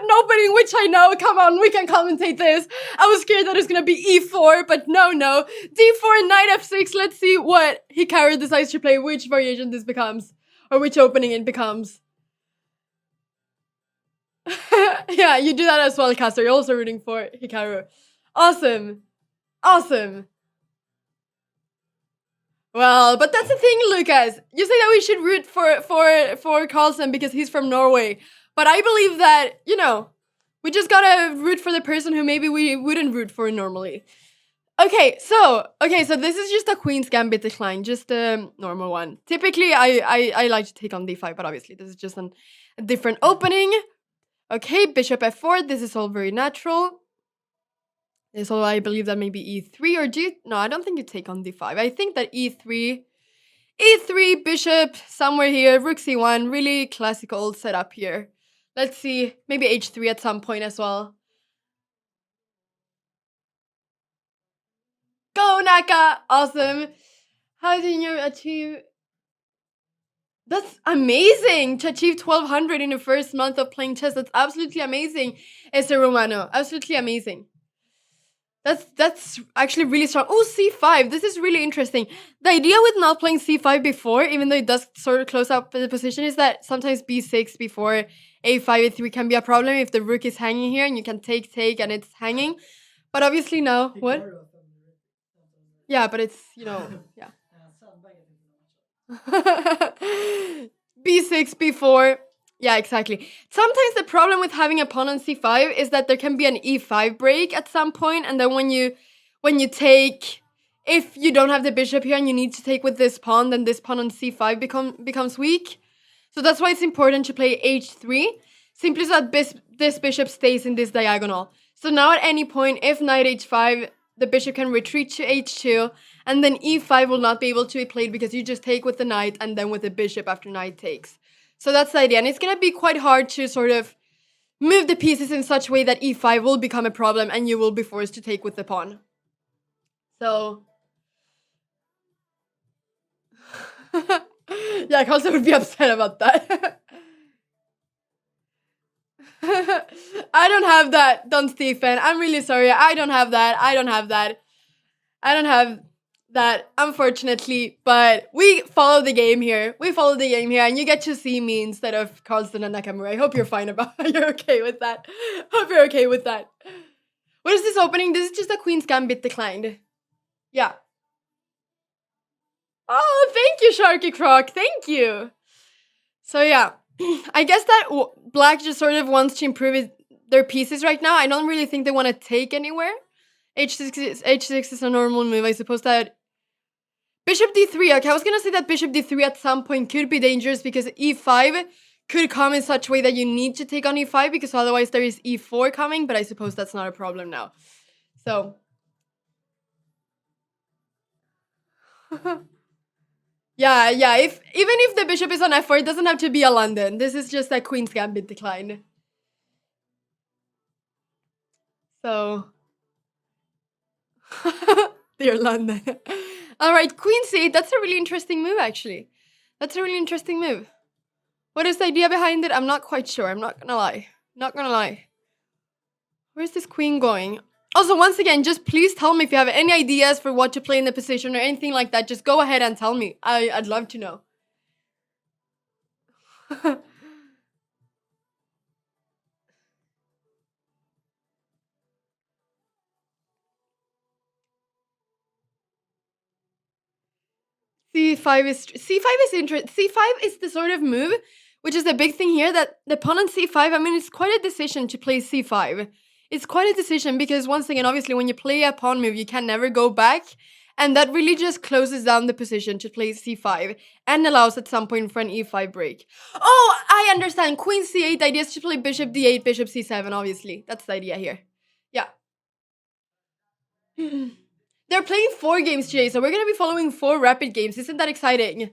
an opening, which I know. Come on, we can commentate this. I was scared that it's gonna be e4, but no. d4, knight f6. Let's see what Hikaru decides to play, which variation this becomes, or which opening it becomes. Yeah, you do that as well, Caster. You're also rooting for Hikaru. Awesome. Well, but that's the thing, Lucas. You say that we should root for Carlsen because he's from Norway. But I believe that, you know, we just gotta root for the person who maybe we wouldn't root for normally. Okay, so this is just a Queen's Gambit decline, just a normal one. Typically, I like to take on d5, but obviously this is just a different opening. Okay, bishop f4, this is all very natural. So I believe that maybe e3 or no, I don't think you take on d5. I think that e3, bishop, somewhere here, rook c1, really classical setup here. Let's see, maybe h3 at some point as well. Go, Naka! Awesome. How did you achieve... That's amazing to achieve 1200 in the first month of playing chess. That's absolutely amazing, Esther Romano. Absolutely amazing. That's actually really strong. Oh, c5. This is really interesting. The idea with not playing c5 before, even though it does sort of close up the position, is that sometimes b6 before a5, a3 can be a problem if the rook is hanging here and you can take and it's hanging. But obviously now, what? Yeah, but it's, you know, yeah. b6, b4. Yeah, exactly. Sometimes the problem with having a pawn on c5 is that there can be an e5 break at some point, and then when you take, if you don't have the bishop here and you need to take with this pawn, then this pawn on c5 becomes weak. So that's why it's important to play h3, simply so that this bishop stays in this diagonal. So now at any point, if knight h5, the bishop can retreat to h2, and then e5 will not be able to be played because you just take with the knight and then with the bishop after knight takes. So that's the idea, and it's gonna be quite hard to sort of move the pieces in such a way that e5 will become a problem and you will be forced to take with the pawn. So... yeah, Carlsen would be upset about that. I don't have that, Don Stephen. I'm really sorry. I don't have that, unfortunately. But we follow the game here. And you get to see me instead of Carlsen and Nakamura. I hope you're fine about it. You're okay with that. Hope you're okay with that. What is this opening? This is just a Queen's Gambit declined. Yeah. Oh, thank you, Sharky Croc. Thank you. So yeah, I guess that Black just sort of wants to improve their pieces right now. I don't really think they want to take anywhere. H6 is a normal move. I suppose that Bishop d3. Okay, I was gonna say that Bishop d3 at some point could be dangerous because e5 could come in such a way that you need to take on e5 because otherwise there is e4 coming, but I suppose that's not a problem now. So... yeah, even if the bishop is on f4, it doesn't have to be a London. This is just a Queen's Gambit decline. So... dear London. Alright, Queen c8. That's a really interesting move, actually. That's a really interesting move. What is the idea behind it? I'm not quite sure. I'm not gonna lie. Where's this queen going? Also, once again, just please tell me if you have any ideas for what to play in the position or anything like that. Just go ahead and tell me. I'd love to know. C5 is interesting. C5 is the sort of move, which is the big thing here, that the pawn on C5, I mean, it's quite a decision to play C5. It's quite a decision because, once again, obviously, when you play a pawn move, you can never go back. And that really just closes down the position to play C5 and allows at some point for an E5 break. Oh, I understand. Queen C8, the idea is to play Bishop D8, Bishop C7, obviously. That's the idea here. Yeah. They're playing 4 games today, so we're going to be following 4 rapid games. Isn't that exciting?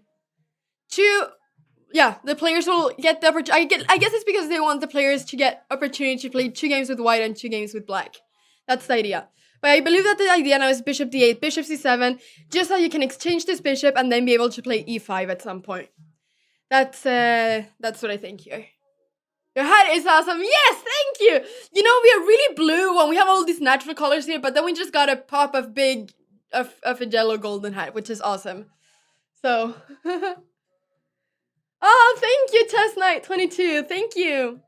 Yeah, the players will get the opportunity. I guess it's because they want the players to get opportunity to play 2 games with white and 2 games with black. That's the idea. But I believe that the idea now is Bishop D8, Bishop C7, just so you can exchange this bishop and then be able to play E5 at some point. That's what I think here. Your hat is awesome. Yes, thank you. You know, we are really blue when we have all these natural colors here, but then we just got a pop of a yellow golden hat, which is awesome. So, oh, thank you, Test Knight 22. Thank you.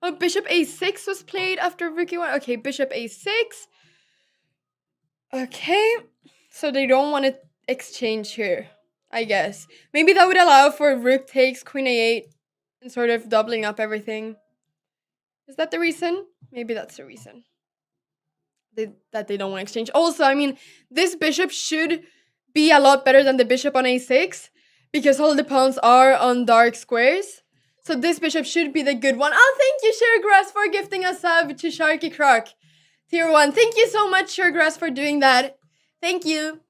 Oh, Bishop A6 was played after Rook E1. Okay, Bishop A6. Okay, so they don't want to exchange here, I guess. Maybe that would allow for Rook takes Queen A8 and sort of doubling up everything. Is that the reason? Maybe that's the reason. That they don't want to exchange. Also, I mean, this bishop should be a lot better than the bishop on A6 because all the pawns are on dark squares. So this bishop should be the good one. Oh, thank you, Suregrass, for gifting a sub to Sharky Croc. Tier 1. Thank you so much, Suregrass, for doing that. Thank you.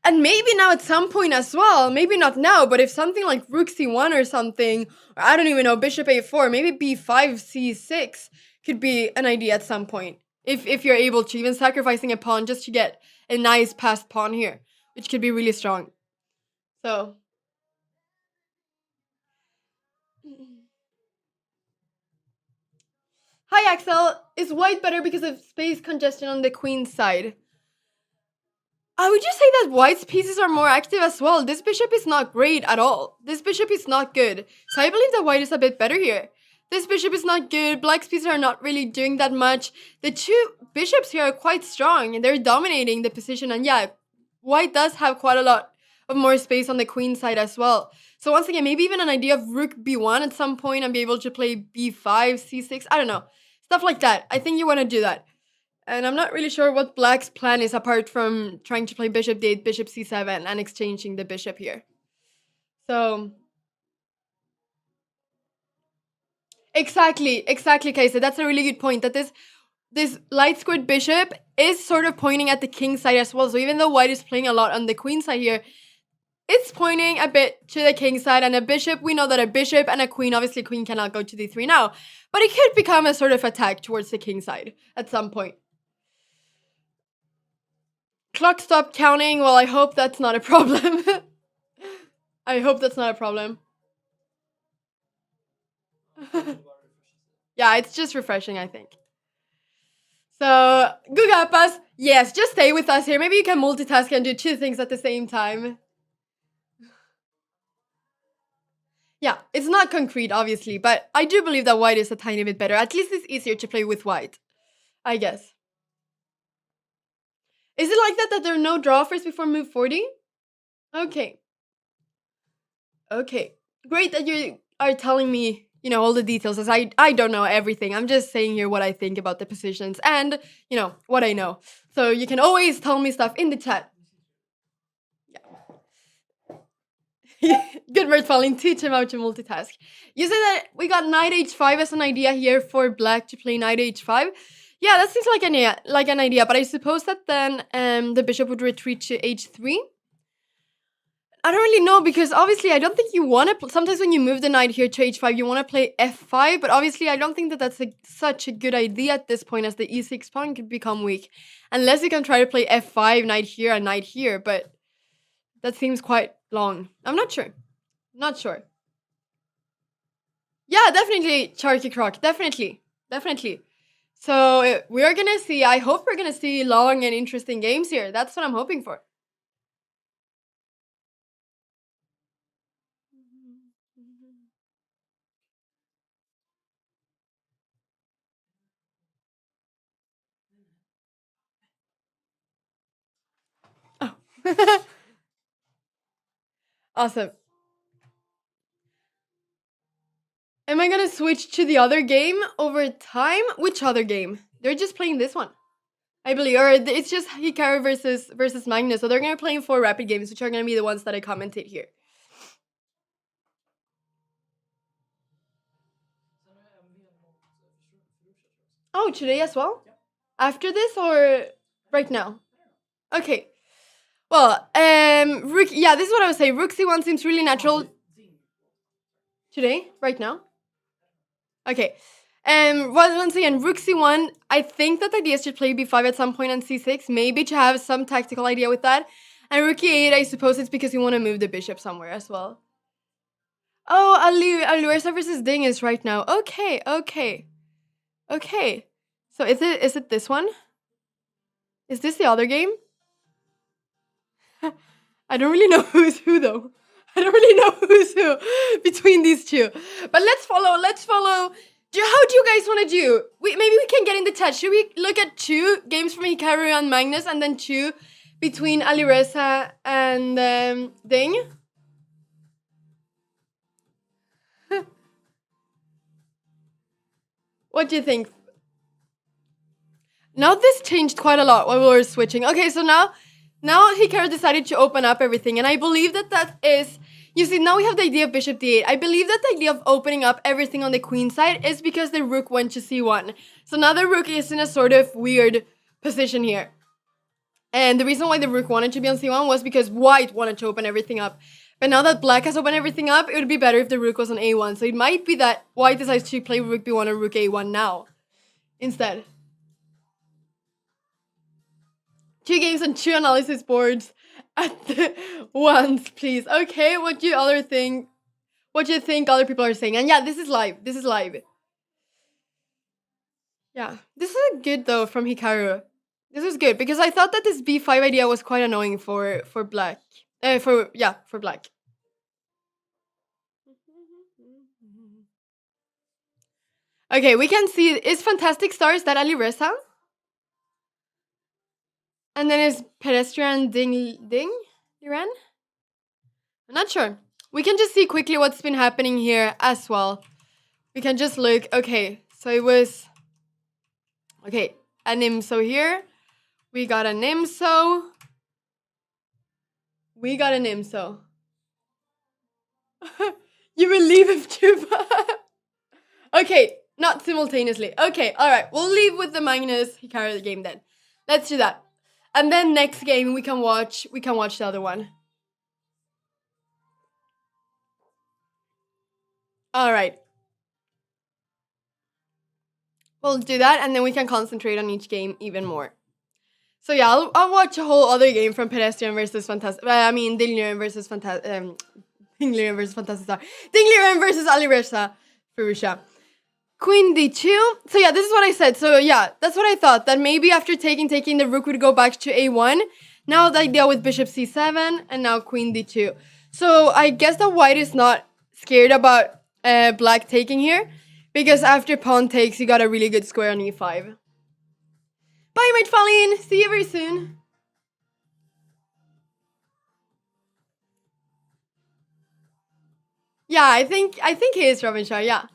And maybe now at some point as well, maybe not now, but if something like Rook C1 or something, or I don't even know, Bishop A4, maybe B5 C6 could be an idea at some point. If you're able to, even sacrificing a pawn just to get a nice passed pawn here, which could be really strong. So. Hi, Axel. Is white better because of space congestion on the queen's side? I would just say that white's pieces are more active as well. This bishop is not great at all. This bishop is not good. So I believe that white is a bit better here. This bishop is not good. Black's pieces are not really doing that much. The two bishops here are quite strong and they're dominating the position. And yeah, white does have quite a lot of more space on the queen side as well. So once again, maybe even an idea of Rook B1 at some point and be able to play B5, C6. I don't know. Stuff like that. I think you want to do that. And I'm not really sure what Black's plan is apart from trying to play Bishop D8, Bishop C7 and exchanging the bishop here. So. Exactly, Kaisa. That's a really good point. That this light squared bishop is sort of pointing at the king side as well. So even though white is playing a lot on the queen side here, it's pointing a bit to the king side. And a bishop, we know that a bishop and a queen, obviously queen cannot go to D3 now. But it could become a sort of attack towards the king side at some point. Clock stopped counting. Well, I hope that's not a problem. I hope that's not a problem. Yeah, it's just refreshing, I think. So, Gugapas, yes, just stay with us here. Maybe you can multitask and do two things at the same time. Yeah, it's not concrete, obviously, but I do believe that white is a tiny bit better. At least it's easier to play with white, I guess. Is it like that there are no draw offers before move 40? Okay. Okay. Great that you are telling me, you know, all the details, as I don't know everything. I'm just saying here what I think about the positions and, you know, what I know. So you can always tell me stuff in the chat. Yeah. Good word, Falling. Teach him how to multitask. You said that we got knight h5 as an idea here for black to play knight h5. Yeah, that seems like an idea, but I suppose that then the bishop would retreat to h3. I don't really know, because obviously I don't think you want to... Sometimes when you move the knight here to h5, you want to play f5, but obviously I don't think that that's such a good idea at this point, as the e6 pawn could become weak. Unless you can try to play f5, knight here, and knight here, but that seems quite long. I'm not sure. Not sure. Yeah, definitely, Charky Croc. Definitely. Definitely. So we are going to see... I hope we're going to see long and interesting games here. That's what I'm hoping for. Oh. Awesome. Am I gonna switch to the other game over time? Which other game? They're just playing this one, I believe, or it's just Hikaru versus Magnus. So they're gonna play 4 rapid games, which are gonna be the ones that I commented here. Oh, today as well? After this or right now? Okay. Well, Rook. Yeah, this is what I would say. Rook C1 seems really natural. Today, right now. Okay. Once again, Rook C1, I think that the idea is to play B5 at some point on C6, maybe to have some tactical idea with that. And Rook E8, I suppose it's because you want to move the bishop somewhere as well. Oh, Aluersa versus Ding is right now. Okay, okay, okay. So is it this one? Is this the other game? I don't really know who's who though. I don't really know who's who between these two. But let's follow. Let's follow. How do you guys want to do? Maybe we can get in the touch. Should we look at two games from Hikaru and Magnus, and then two between Alireza and Ding? What do you think? Now this changed quite a lot while we were switching. Okay, so now Hikaru decided to open up everything, and I believe that is. You see, now we have the idea of bishop d8. I believe that the idea of opening up everything on the queen side is because the rook went to c1. So now the rook is in a sort of weird position here. And the reason why the rook wanted to be on c1 was because white wanted to open everything up. But now that black has opened everything up, it would be better if the rook was on a1. So it might be that white decides to play rook b1 or rook a1 now instead. 2 games and 2 analysis boards at once, please. Okay, what do you think? What do you think other people are saying? And yeah, this is live. This is live. Yeah, this is good though from Hikaru. This was good because I thought that this b5 idea was quite annoying for black. For black. Okay, we can see is Fantastic Stars that Alireza? And then is Pedestrian Ding Iran? I'm not sure. We can just see quickly what's been happening here as well. We can just look. Okay, so it was... Okay, a Nimso here. We got a Nimso. We got a Nimso. You will leave if too. Okay, not simultaneously. Okay, alright. We'll leave with the Magnus Hikaru game then. Let's do that. And then next game we can watch the other one. Alright. We'll do that and then we can concentrate on each game even more. So yeah, I'll watch a whole other game from Pedestrian versus Fantastic. Dingliren versus Fantastic. Dingliren versus Fantastic Star. Dingliren versus Alireza Furusha. Queen d2. So yeah, this is what I said. So yeah, that's what I thought. That maybe after taking, the rook would go back to a1. Now the idea with bishop c7 and now queen d2. So I guess that white is not scared about black taking here. Because after pawn takes, you got a really good square on e5. Bye, Mate Falleen. See you very soon. Yeah, I think he is Robin Shah, yeah.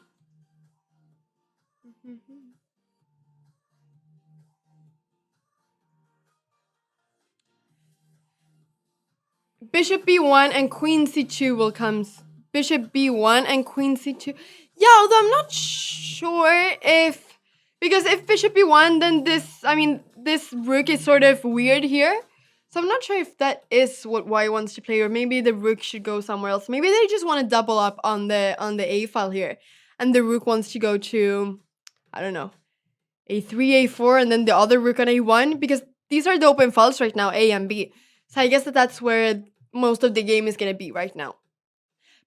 Bishop b1 and queen c2 will come. Bishop b1 and queen c2. Yeah, although I'm not sure if... Because if bishop b1, then this rook is sort of weird here. So I'm not sure if that is what white wants to play, or maybe the rook should go somewhere else. Maybe they just want to double up on the a file here. And the rook wants to go to, I don't know, a3, a4, and then the other rook on a1. Because these are the open files right now, a and b. So I guess that's where most of the game is going to be right now.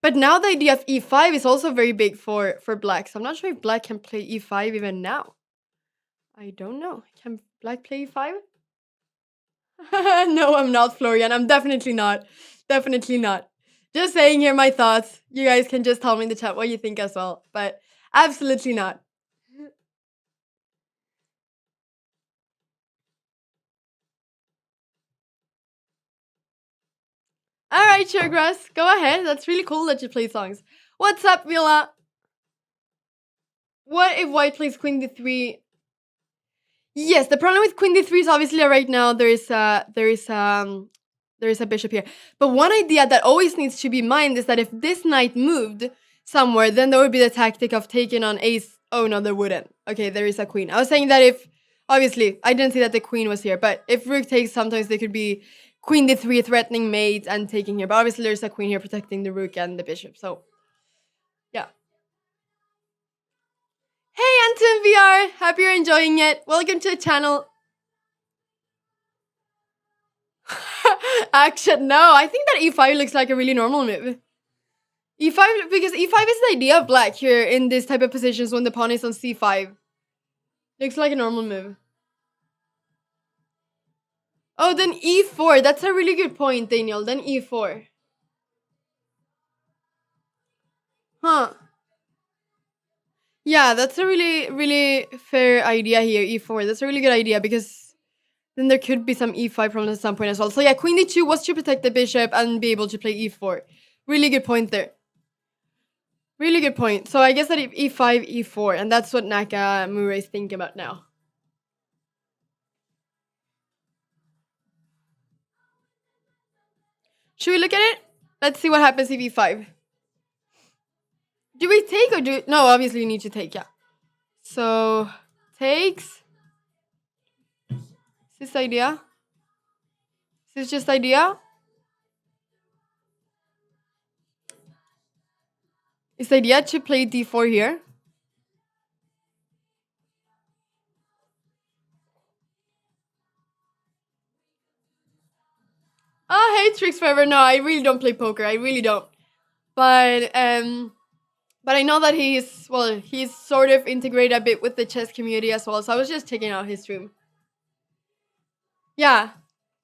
But now the idea of e5 is also very big for black. So I'm not sure if black can play e5 even now. I don't know. Can black play e5? No, I'm not, Florian. I'm definitely not. Definitely not. Just saying here my thoughts. You guys can just tell me in the chat what you think as well. But absolutely not. Alright, Sugargrass. Go ahead. That's really cool that you play songs. What's up, Vila? What if white plays queen d3? Yes, the problem with queen d3 is obviously right now there is a bishop here. But one idea that always needs to be in mind is that if this knight moved somewhere, then there would be the tactic of taking on ace. Oh no, there wouldn't. Okay, there is a queen. I was saying that if, obviously, I didn't see that the queen was here, but if rook takes, sometimes there could be queen d3 threatening mate and taking here. But obviously there's a queen here protecting the rook and the bishop, so yeah. Hey, Anton VR! Hope you're enjoying it. Welcome to the channel. Action, no. I think that e5 looks like a really normal move. E5, because E5 is the idea of black here in this type of positions when the pawn is on C5. Looks like a normal move. Oh, then E4. That's a really good point, Daniel. Then E4. Huh. Yeah, that's a really, really fair idea here, E4. That's a really good idea because then there could be some E5 problems at some point as well. So yeah, Queen D2 was to protect the bishop and be able to play E4. Really good point there. Really good point. So I guess that E5, E4, and that's what Nakamura is thinking about now. Should we look at it? Let's see what happens if E5. Do we take or do... No, obviously you need to take, yeah. So, takes. Is this idea? Is this just idea? Is the idea to play D4 here? Oh, hey, Tricks Forever. No, I really don't play poker. I really don't. But I know that he's sort of integrated a bit with the chess community as well. So I was just checking out his stream. Yeah,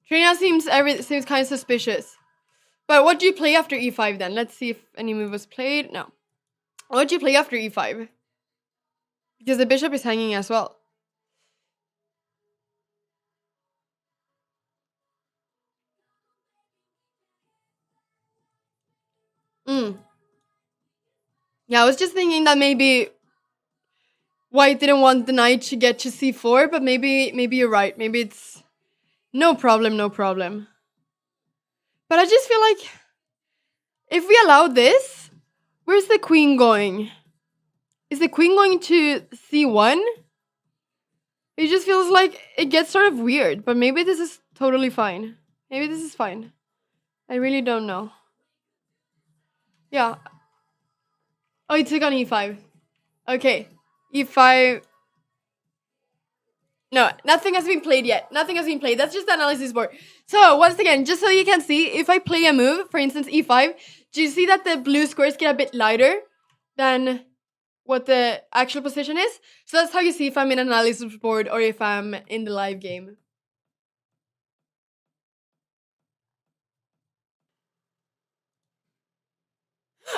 Trina seems kind of suspicious. But what do you play after E5 then? Let's see if any move was played. No. What do you play after E5? Because the bishop is hanging as well. Yeah, I was just thinking that maybe White didn't want the knight to get to C4, but maybe you're right. Maybe it's no problem, no problem. But I just feel like if we allow this, where's the queen going? Is the queen going to C1? It just feels like it gets sort of weird, but maybe this is totally fine. Maybe this is fine. I really don't know. Yeah. Oh, he took on E5. Okay. E5. No, nothing has been played yet. Nothing has been played. That's just the analysis board. So, once again, just so you can see, if I play a move, for instance, E5, do you see that the blue squares get a bit lighter than what the actual position is? So that's how you see if I'm in an analysis board or if I'm in the live game.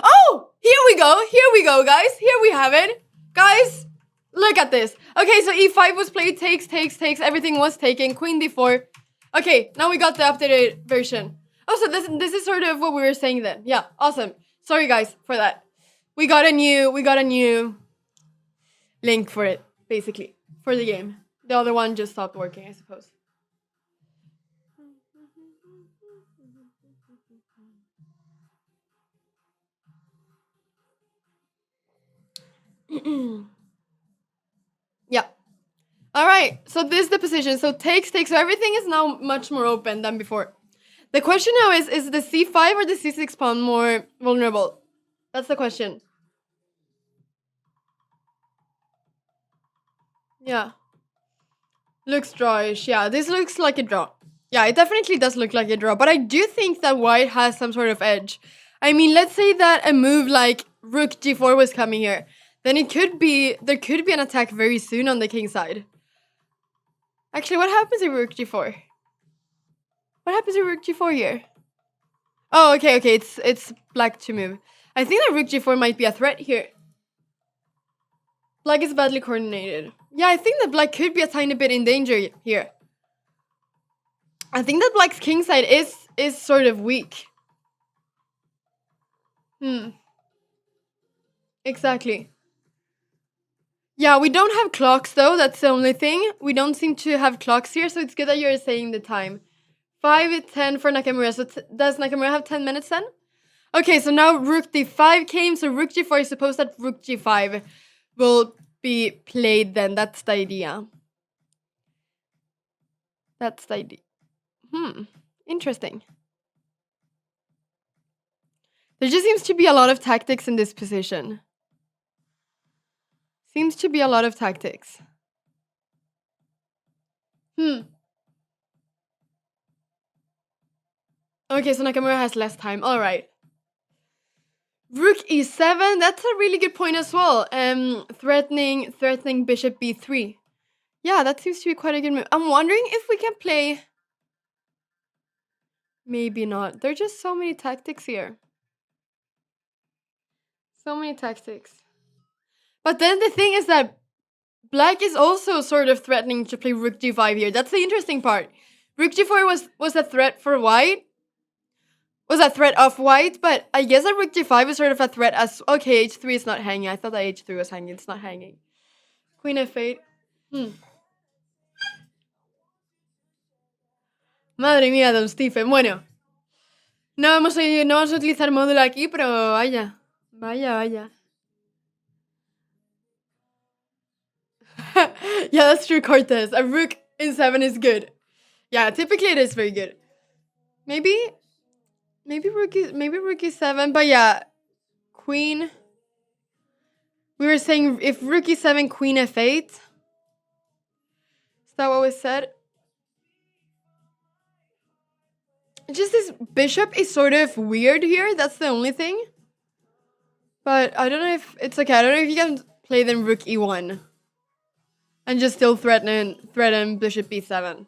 Oh, here we go, guys. Here we have it. Guys, look at this. Okay, so E5 was played, takes, everything was taken, Queen D4. Okay, now we got the updated version. Oh, so this is sort of what we were saying then. Yeah, awesome. Sorry guys for that. We got a new link for it, basically, for the game. The other one just stopped working, I suppose. Yeah. All right. So this is the position. So takes. So everything is now much more open than before. The question now is the C5 or the C6 pawn more vulnerable? That's the question. Yeah. Looks drawish. Yeah, this looks like a draw. Yeah, it definitely does look like a draw. But I do think that white has some sort of edge. I mean, let's say that a move like rook g4 was coming here. Then there could be an attack very soon on the king side. Actually, what happens if rook g4? What happens if rook g4 here? Oh, okay. It's black to move. I think that rook g4 might be a threat here. Black is badly coordinated. Yeah, I think that black could be a tiny bit in danger here. I think that black's king side is sort of weak. Exactly. Yeah, we don't have clocks though, that's the only thing. We don't seem to have clocks here, so it's good that you're saying the time. 5:10 for Nakamura, so does Nakamura have 10 minutes then? Okay, so now rook d5 came, so rook g4, I suppose that rook g5 will be played then. That's the idea. That's the idea. Interesting. There just seems to be a lot of tactics in this position. Seems to be a lot of tactics. Okay, so Nakamura has less time. All right. Rook e7. That's a really good point as well. Threatening bishop b3. Yeah, that seems to be quite a good move. I'm wondering if we can play. Maybe not. There are just so many tactics here. So many tactics. But then the thing is that black is also sort of threatening to play rook g5 here. That's the interesting part. Rook g4 was a threat for white. Was a threat of white, but I guess that rook g5 is sort of a threat as... Okay, h3 is not hanging. I thought that h3 was hanging. It's not hanging. Queen f8. Madre mía, don Stephen. Bueno. No vamos a utilizar módulo aquí, pero vaya. Vaya. Yeah, that's true, Cortez. A rook in 7 is good. Yeah, typically it is very good. Maybe rook e7, but yeah, queen. We were saying if rook e7, queen f8. Is that what we said? Just this bishop is sort of weird here. That's the only thing. But I don't know if it's okay. I don't know if you can play then rook e1 and just still threaten bishop b7.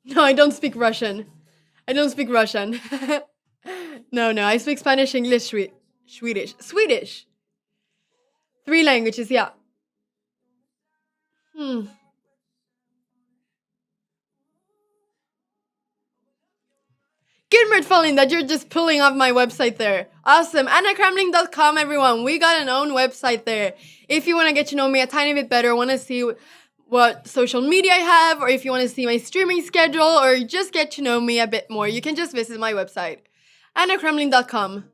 No, I don't speak Russian. No, I speak Spanish, English, Swedish. 3 languages, yeah. Good, Mert that you're just pulling off my website there. Awesome. Cramling.com, everyone. We got an own website there. If you want to get to know me a tiny bit better, want to see what social media I have, or if you want to see my streaming schedule, or just get to know me a bit more, you can just visit my website. Cramling.com.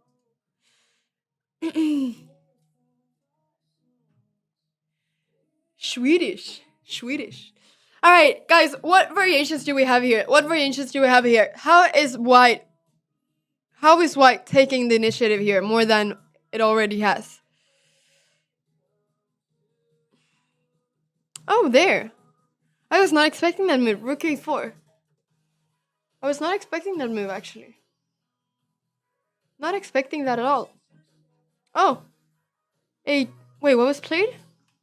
Swedish. All right, guys, what variations do we have here? How is white taking the initiative here more than it already has? Oh, there. I was not expecting that move. Rook a4. I was not expecting that move, actually. Not expecting that at all. Oh. Wait, what was played?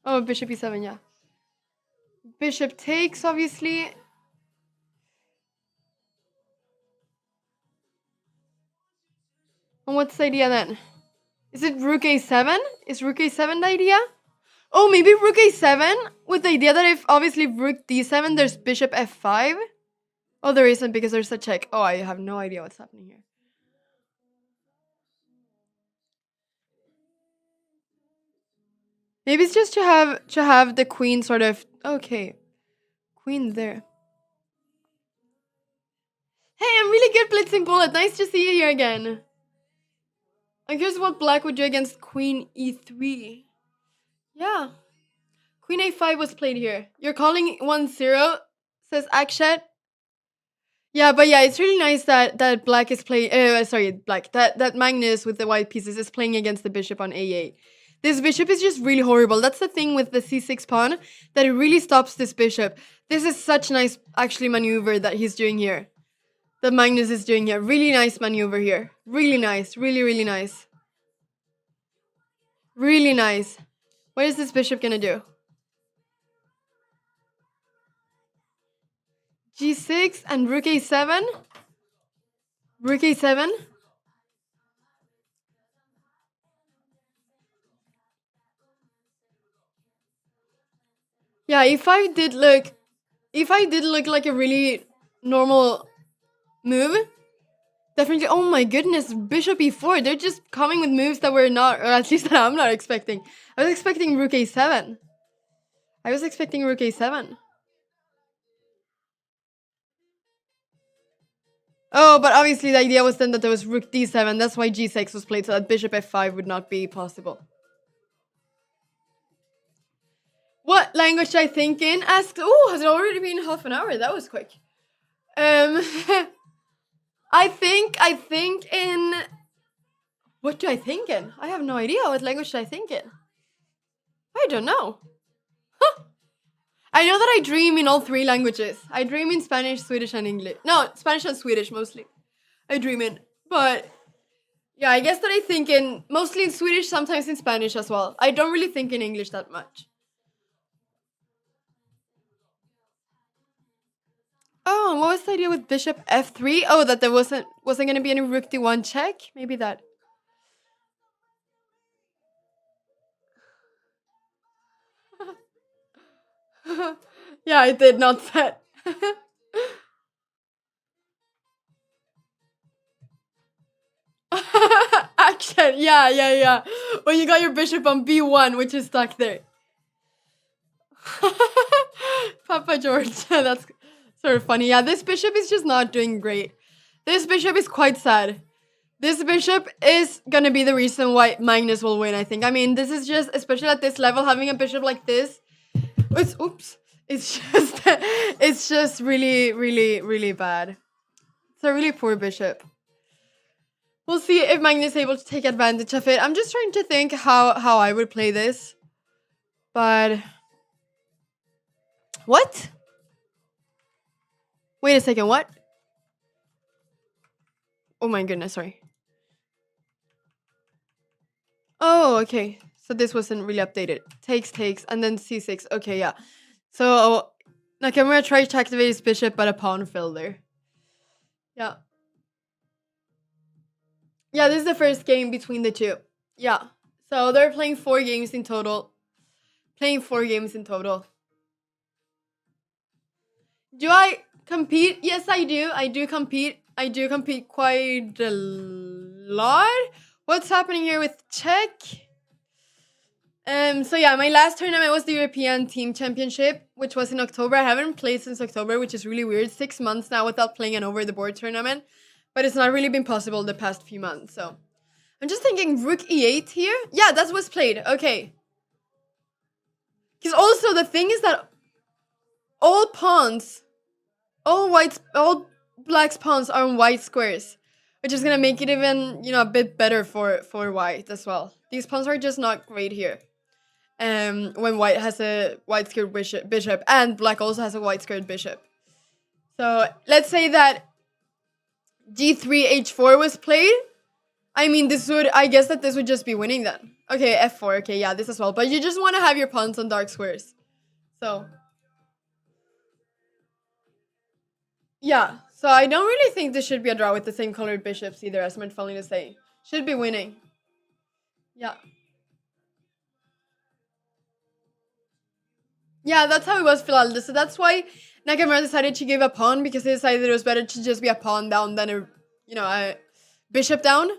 Oh, bishop e7, yeah. Bishop takes, obviously. And what's the idea then? Is it rook a7? Is rook a7 the idea? Oh, maybe rook a7 with the idea that if obviously rook d7, there's bishop f5. Oh, there isn't because there's a check. Oh, I have no idea what's happening here. Maybe it's just to have the queen sort of... Okay. Queen there. Hey, I'm really good, Blitzing Bullet. Nice to see you here again. And here's what black would do against queen e3. Yeah. Queen a5 was played here. You're calling 1-0, says Akshat. Yeah, but yeah, it's really nice that black is playing... that Magnus with the white pieces is playing against the bishop on a8. This bishop is just really horrible. That's the thing with the c6 pawn, that it really stops this bishop. This is such nice, actually, maneuver that he's doing here. That Magnus is doing here. Really nice maneuver here. Really nice. Really nice. Really nice. What is this bishop gonna do? g6 and rook a7? Rook a7? Yeah, e5 did look like a really normal move. Definitely. Oh my goodness, bishop e4. They're just coming with moves that we're not, or at least that I'm not expecting. I was expecting rook a7. Oh, but obviously the idea was then that there was rook d7. That's why g6 was played, so that bishop f5 would not be possible. What language should I think in? Asked. Oh, has it already been half an hour? That was quick. I think in... What do I think in? I have no idea. What language should I think in? I don't know. Huh. I know that I dream in all three languages. I dream in Spanish, Swedish, and English. No, Spanish and Swedish mostly. I dream in. But yeah, I guess that I think in mostly in Swedish, sometimes in Spanish as well. I don't really think in English that much. Oh, what was the idea with bishop f3? Oh, that there wasn't gonna be any rook d1 check? Maybe that. Yeah, I did not set. Action, yeah. When you got your bishop on b1, which is stuck there. Papa George, that's sort of funny. Yeah, this bishop is just not doing great. This bishop is quite sad. This bishop is gonna be the reason why Magnus will win, I think. I mean, this is just, especially at this level, having a bishop like this, it's just really bad. It's a really poor bishop. We'll see if Magnus is able to take advantage of it. I'm just trying to think how I would play this. But what? Wait a second, what? Oh my goodness, sorry. Oh, okay. So this wasn't really updated. Takes, and then c6. Okay, yeah. So Nakamura tried to activate his bishop, but a pawn fell there. Yeah. Yeah, this is the first game between the two. Yeah. So they're playing 4 games in total. Do I compete? Yes, I do. I do compete. I do compete quite a lot. What's happening here with Czech? So yeah, my last tournament was the European Team Championship, which was in October. I haven't played since October, which is really weird. 6 months now without playing an over-the-board tournament. But it's not really been possible the past few months, so. I'm just thinking rook e8 here. Yeah, that was played. Okay. Because also the thing is that all pawns, all black's pawns are on white squares, which is gonna make it even, a bit better for white as well. These pawns are just not great here. When white has a white squared bishop and black also has a white squared bishop. So let's say that g3 h4 was played. I mean, I guess that this would just be winning then. Okay, f4, okay, yeah, this as well. But you just want to have your pawns on dark squares. So, yeah. So I don't really think this should be a draw with the same colored bishops either, as I'm finally to say. Should be winning. Yeah. Yeah, that's how it was, Philalda. So that's why Nakamura decided to give a pawn, because he decided it was better to just be a pawn down than a bishop down.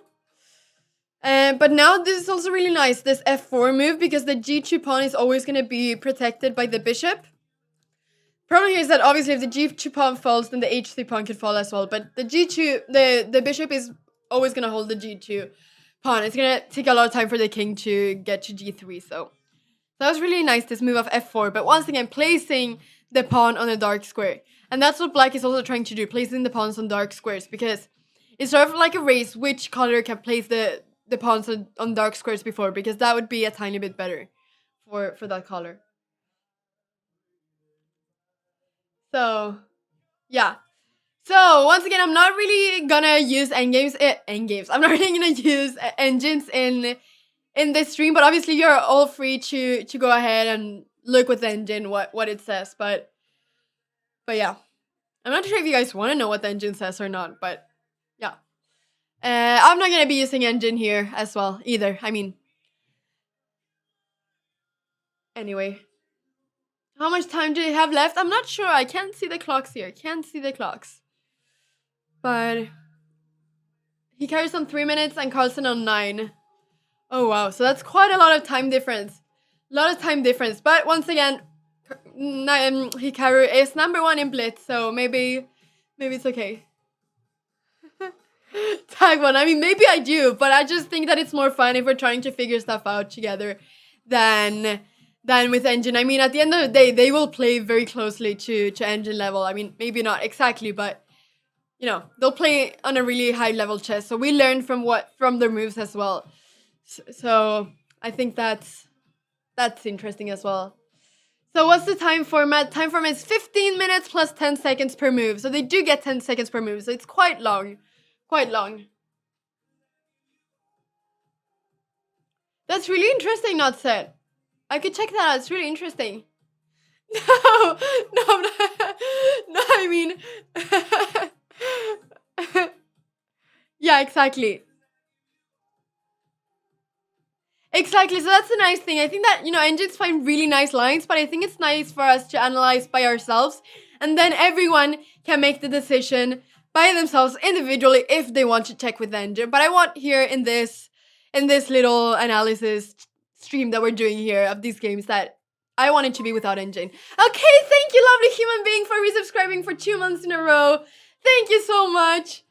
But now this is also really nice, this f4 move, because the g2 pawn is always going to be protected by the bishop. Problem here is that obviously if the g2 pawn falls, then the h3 pawn could fall as well. But the g2, the bishop is always going to hold the g2 pawn. It's going to take a lot of time for the king to get to g3, so that was really nice, this move of f4. But once again, placing the pawn on a dark square. And that's what black is also trying to do, placing the pawns on dark squares, because it's sort of like a race which color can place the pawns on dark squares before, because that would be a tiny bit better for that color. So, yeah. So, once again, I'm not really gonna use endgames. I'm not really gonna use engines in this stream, but obviously you're all free to go ahead and look with the engine what it says. But yeah, I'm not sure if you guys want to know what the engine says or not, but yeah. I'm not gonna be using engine here as well either. I mean, anyway. How much time do you have left? I'm not sure. I can't see the clocks here. But he carries on 3 minutes and Carlsen on 9. Oh wow, so that's quite a lot of time difference. But once again, Hikaru is number 1 in Blitz, so maybe it's okay. Tag 1. I mean, maybe I do, but I just think that it's more fun if we're trying to figure stuff out together than with engine. I mean, at the end of the day, they will play very closely to engine level. I mean, maybe not exactly, but they'll play on a really high level chess. So we learn from their moves as well. So I think that's interesting as well. So what's the time format? Time format is 15 minutes plus 10 seconds per move. So they do get 10 seconds per move. So it's quite long. Quite long. That's really interesting, not said. I could check that out. It's really interesting. No, no, I mean, yeah, exactly. Exactly. So that's a nice thing. I think that, engines find really nice lines, but I think it's nice for us to analyze by ourselves. And then everyone can make the decision by themselves individually if they want to check with the engine. But I want here in this little analysis stream that we're doing here of these games that I want it to be without engine. Okay, thank you, lovely human being, for resubscribing for 2 months in a row. Thank you so much.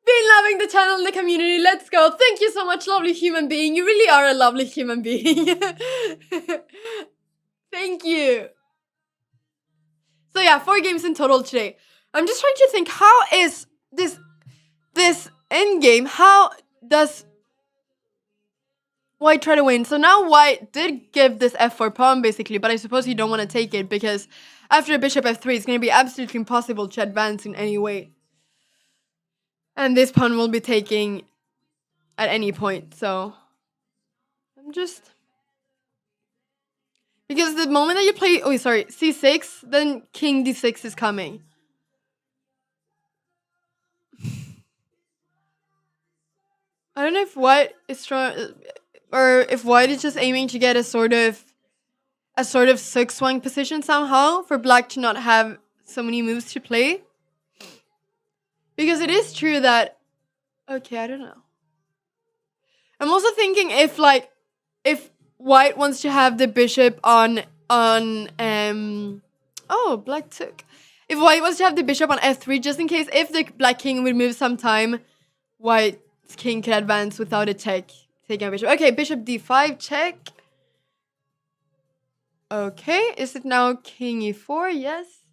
Been loving the channel and the community. Let's go. Thank you so much, lovely human being. You really are a lovely human being. Thank you. So yeah, 4 games in total today. I'm just trying to think, how is this end game? How does White try to win? So now White did give this f4 pawn basically, but I suppose you don't want to take it because after bishop f3, it's going to be absolutely impossible to advance in any way. And this pawn will be taking at any point, so I'm just... Because the moment that you play... Oh, sorry, c6, then king d6 is coming. I don't know if White is trying... Or if White is just aiming to get a sort of 6-swing position somehow for Black to not have so many moves to play. Because it is true that... Okay, I don't know. I'm also thinking if White wants to have the bishop on Black took. If White wants to have the bishop on f3, just in case if the Black king would move sometime, White's king could advance without a check. Taking a bishop. Okay, bishop d5, check. Okay, is it now king e4? Yes.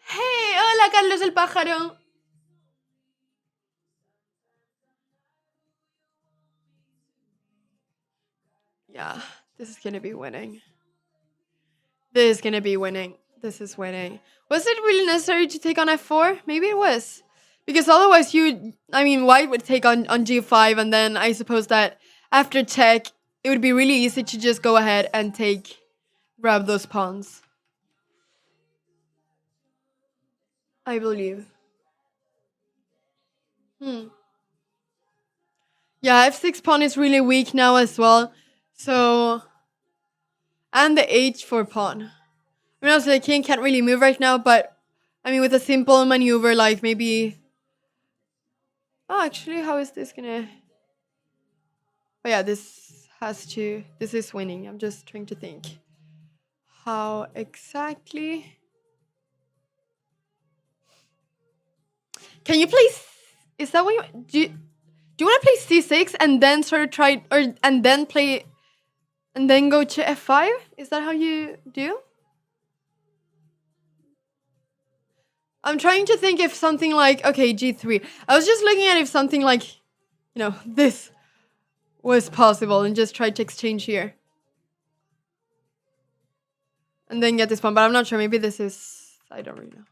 Hey, hola Carlos el pájaro. Yeah, this is gonna be winning. This is gonna be winning. This is winning. Was it really necessary to take on f4? Maybe it was. Because otherwise White would take on g5, and then I suppose that after check, it would be really easy to just go ahead and grab those pawns. I believe. Yeah, f6 pawn is really weak now as well. So... And the h4 pawn. I mean, also the king can't really move right now, but... I mean, with a simple maneuver, like maybe... Oh, actually, how is this gonna... Oh yeah, this is winning. I'm just trying to think. How exactly... Can you play... Is that what you... Do you want to play c6 and then sort of try... and then play... And then go to f5? Is that how you do? I'm trying to think if something like... Okay, g3. I was just looking at if something like... this was possible and just try to exchange here. And then get this pawn. But I'm not sure. Maybe this is... I don't really know.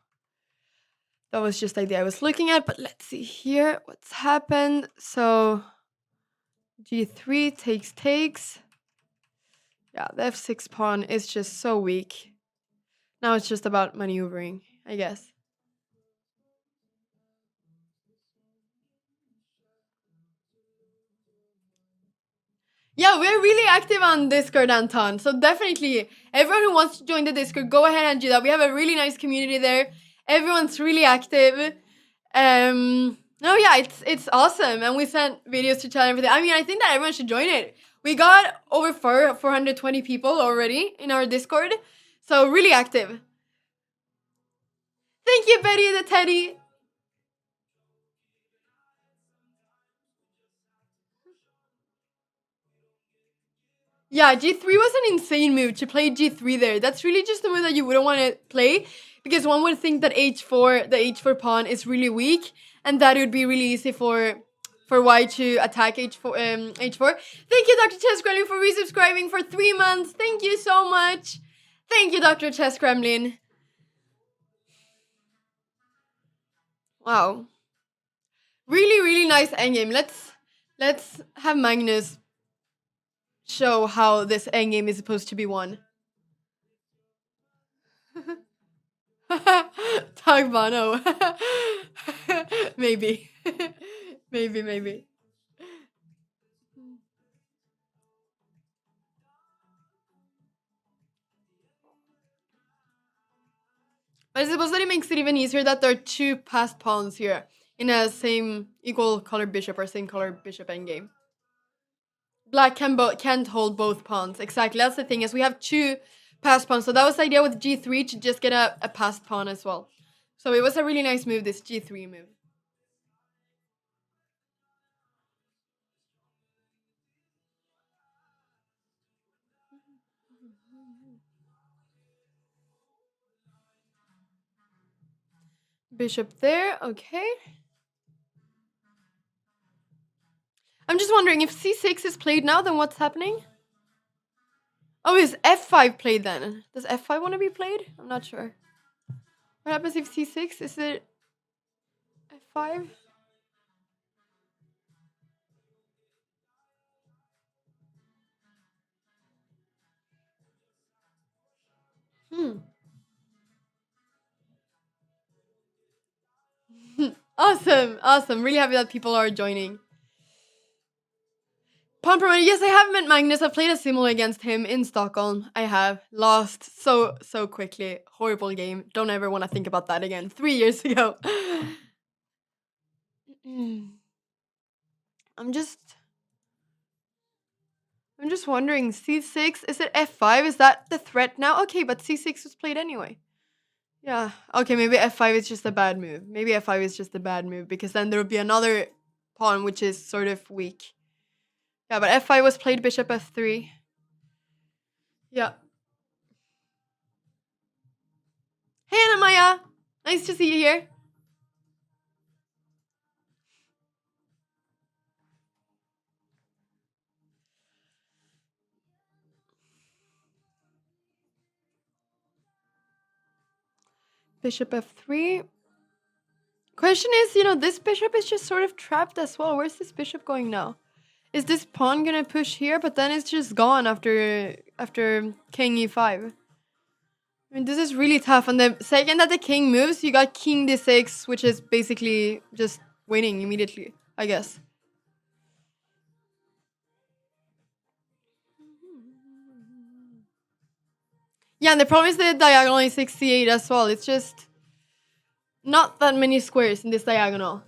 That was just the idea I was looking at. But let's see here what's happened. So... g3 takes... Yeah, the f6 pawn is just so weak. Now it's just about maneuvering, I guess. Yeah, we're really active on Discord, Anton. So definitely, everyone who wants to join the Discord, go ahead and do that. We have a really nice community there. Everyone's really active. No, yeah, it's awesome. And we sent videos to chat and everything. I mean, I think that everyone should join it. We got over 420 people already in our Discord. So really active. Thank you, Betty the Teddy. Yeah, g3 was an insane move to play g3 there. That's really just the move that you wouldn't want to play, because one would think that the h4 pawn is really weak, and that it would be really easy for for white to attack h4. Thank you, Dr. Chess Gremlin, for resubscribing for 3 months. Thank you so much. Thank you, Dr. Chess Gremlin. Wow. Really, really nice endgame. Let's have Magnus show how this endgame is supposed to be won. Tagbano. Maybe. Maybe. But I suppose that it makes it even easier that there are 2 passed pawns here in a same equal color bishop or same color bishop endgame. Black can't hold both pawns. Exactly. That's the thing, is we have 2 passed pawns. So that was the idea with g3, to just get a passed pawn as well. So it was a really nice move, this g3 move. Bishop there, okay. I'm just wondering, if c6 is played now, then what's happening? Oh, is f5 played then? Does f5 want to be played? I'm not sure. What happens if c6? Is it f5? Awesome. Really happy that people are joining. Pawn promoter, yes, I have met Magnus. I've played a simul against him in Stockholm. I have lost so quickly. Horrible game. Don't ever want to think about that again. 3 years ago. I'm just wondering, c6, is it f5? Is that the threat now? Okay, but c6 was played anyway. Yeah. Okay, maybe f5 is just a bad move. Maybe f5 is just a bad move, because then there would be another pawn which is sort of weak. Yeah, but f5 was played, bishop f3. Yeah. Hey, Anna Maya! Nice to see you here. Bishop f3. Question is, this bishop is just sort of trapped as well. Where's this bishop going now? Is this pawn gonna push here, but then it's just gone after king e5? I mean, this is really tough. And the second that the king moves, you got king d6, which is basically just winning immediately, I guess. Yeah, and the problem is the diagonal is 68 as well. It's just not that many squares in this diagonal.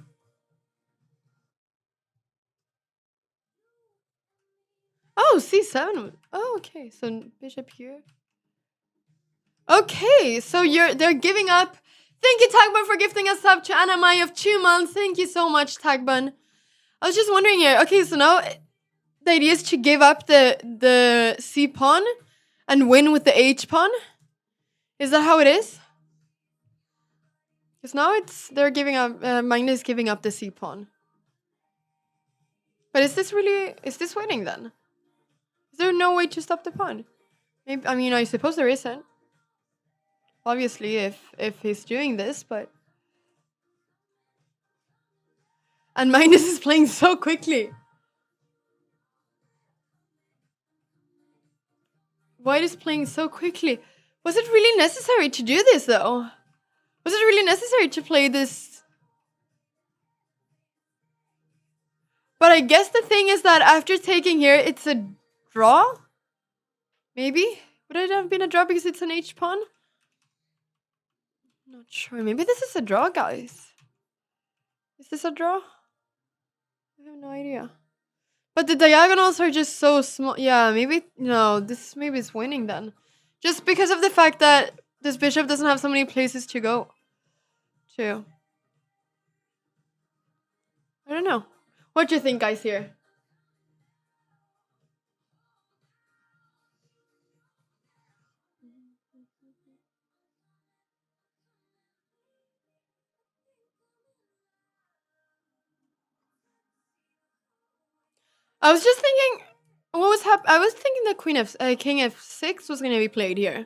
Oh, c7. Oh, okay. So bishop here. Okay, so they're giving up. Thank you, Tagbun, for gifting a sub to Anamai of 2 months. Thank you so much, Tagbun. I was just wondering here. Okay, so now the idea is to give up the c pawn and win with the h pawn. Is that how it is? Because now they're giving up. Magnus giving up the c pawn. But is this winning then? Is there no way to stop the pawn? Maybe, I mean, I suppose there isn't. Obviously, if he's doing this, but. And Magnus is playing so quickly. White is playing so quickly. Was it really necessary to do this, though? Was it really necessary to play this? But I guess the thing is that after taking here, it's a draw? Maybe? Would it have been a draw because it's an H pawn? Not sure. Maybe this is a draw, guys. Is this a draw? I have no idea. But the diagonals are just so small. Yeah, maybe. No, this maybe is winning then. Just because of the fact that this bishop doesn't have so many places to go to. I don't know. What do you think, guys, here? I was just thinking, what was I was thinking that king f6 was gonna be played here.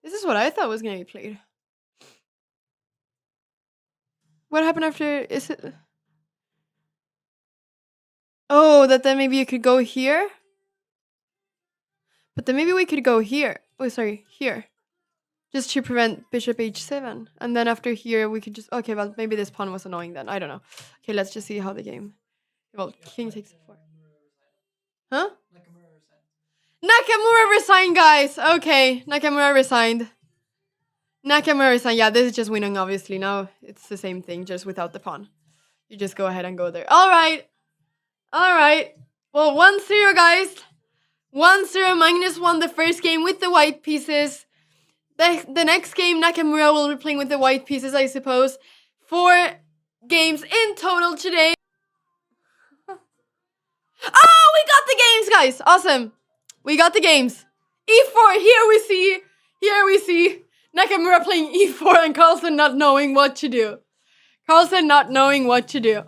This is what I thought was gonna be played. What happened after? Is it? Oh, that then maybe you could go here. But then maybe we could go here. Oh, sorry, here. Just to prevent bishop h7. And then after here, we could just... Okay, well, maybe this pawn was annoying then. I don't know. Okay, let's just see how the game... Well, king takes f4. Huh? Nakamura resigned, guys! Okay, Nakamura resigned. Nakamura resigned. Yeah, this is just winning, obviously. Now it's the same thing, just without the pawn. You just go ahead and go there. Alright. Alright. Well, 1-0, guys. 1-0. Magnus won the first game with the white pieces. The next game, Nakamura will be playing with the white pieces, I suppose. 4 games in total today. Oh, we got the games, guys. Awesome. We got the games. E4. Here we see Nakamura playing E4 and Carlsen not knowing what to do. Carlsen not knowing what to do.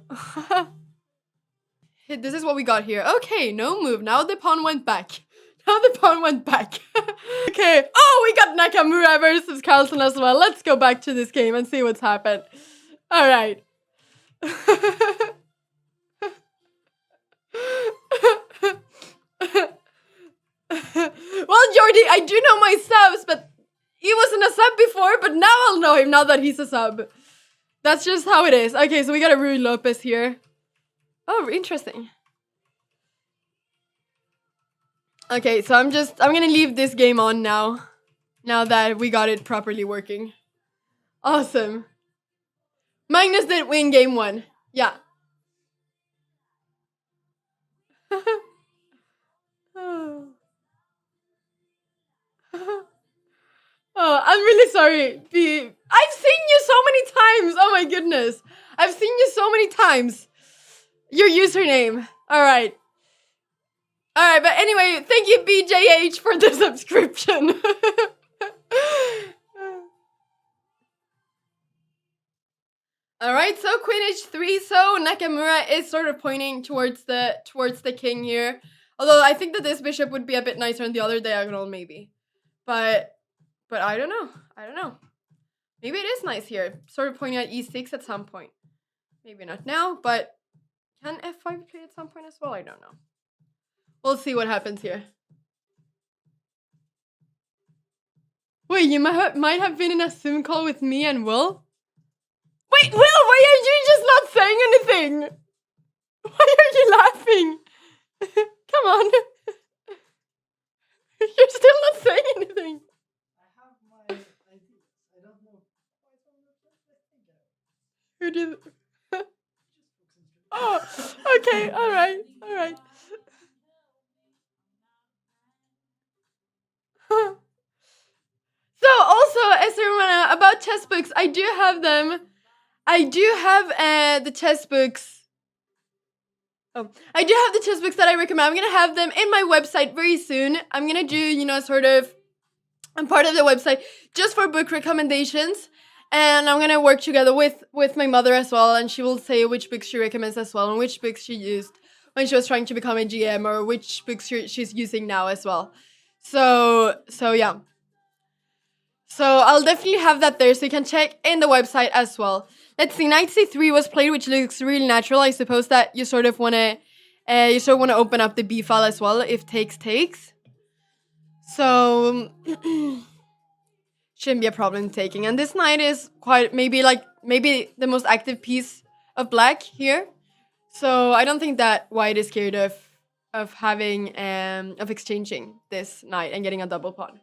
This is what we got here. Okay, no move. Now the pawn went back. Okay. Oh, we got Nakamura versus Carlsen as well. Let's go back to this game and see what's happened. All right. Well, Jordy, I do know my subs, but he wasn't a sub before, but now I'll know him now that he's a sub. That's just how it is. Okay, so we got a Rui Lopez here. Oh, interesting. Okay, so I'm gonna leave this game on now. Now that we got it properly working. Awesome. Magnus did win game 1. Yeah. Oh, I'm really sorry. I've seen you so many times. Oh my goodness. I've seen you so many times. Your username. Alright. Alright, but anyway, thank you BJH for the subscription. Alright, so queen h3, so Nakamura is sort of pointing towards the king here. Although I think that this bishop would be a bit nicer on the other diagonal, maybe. But I don't know. Maybe it is nice here. Sort of pointing at e6 at some point. Maybe not now, but can f5 be played at some point as well? I don't know. We'll see what happens here. Wait, you might have been in a Zoom call with me and Will? Wait, Will, why are you just not saying anything? Why are you laughing? Come on. You're still not saying anything. I have my ideas. I don't know. Who did? Oh, okay, alright. So, also, as a reminder about chess books, I do have them. I do have the chess books. Oh, I do have the chess books that I recommend. I'm gonna have them in my website very soon. I'm gonna do, I'm part of the website just for book recommendations. And I'm gonna work together with my mother as well, and she will say which books she recommends as well, and which books she used when she was trying to become a GM, or which books she's using now as well. So yeah. So I'll definitely have that there, so you can check in the website as well. Let's see, knight c3 was played, which looks really natural. I suppose that you sort of wanna open up the b file as well if takes. So shouldn't be a problem taking. And this knight is quite maybe the most active piece of black here. So I don't think that white is scared of exchanging this knight and getting a double pawn.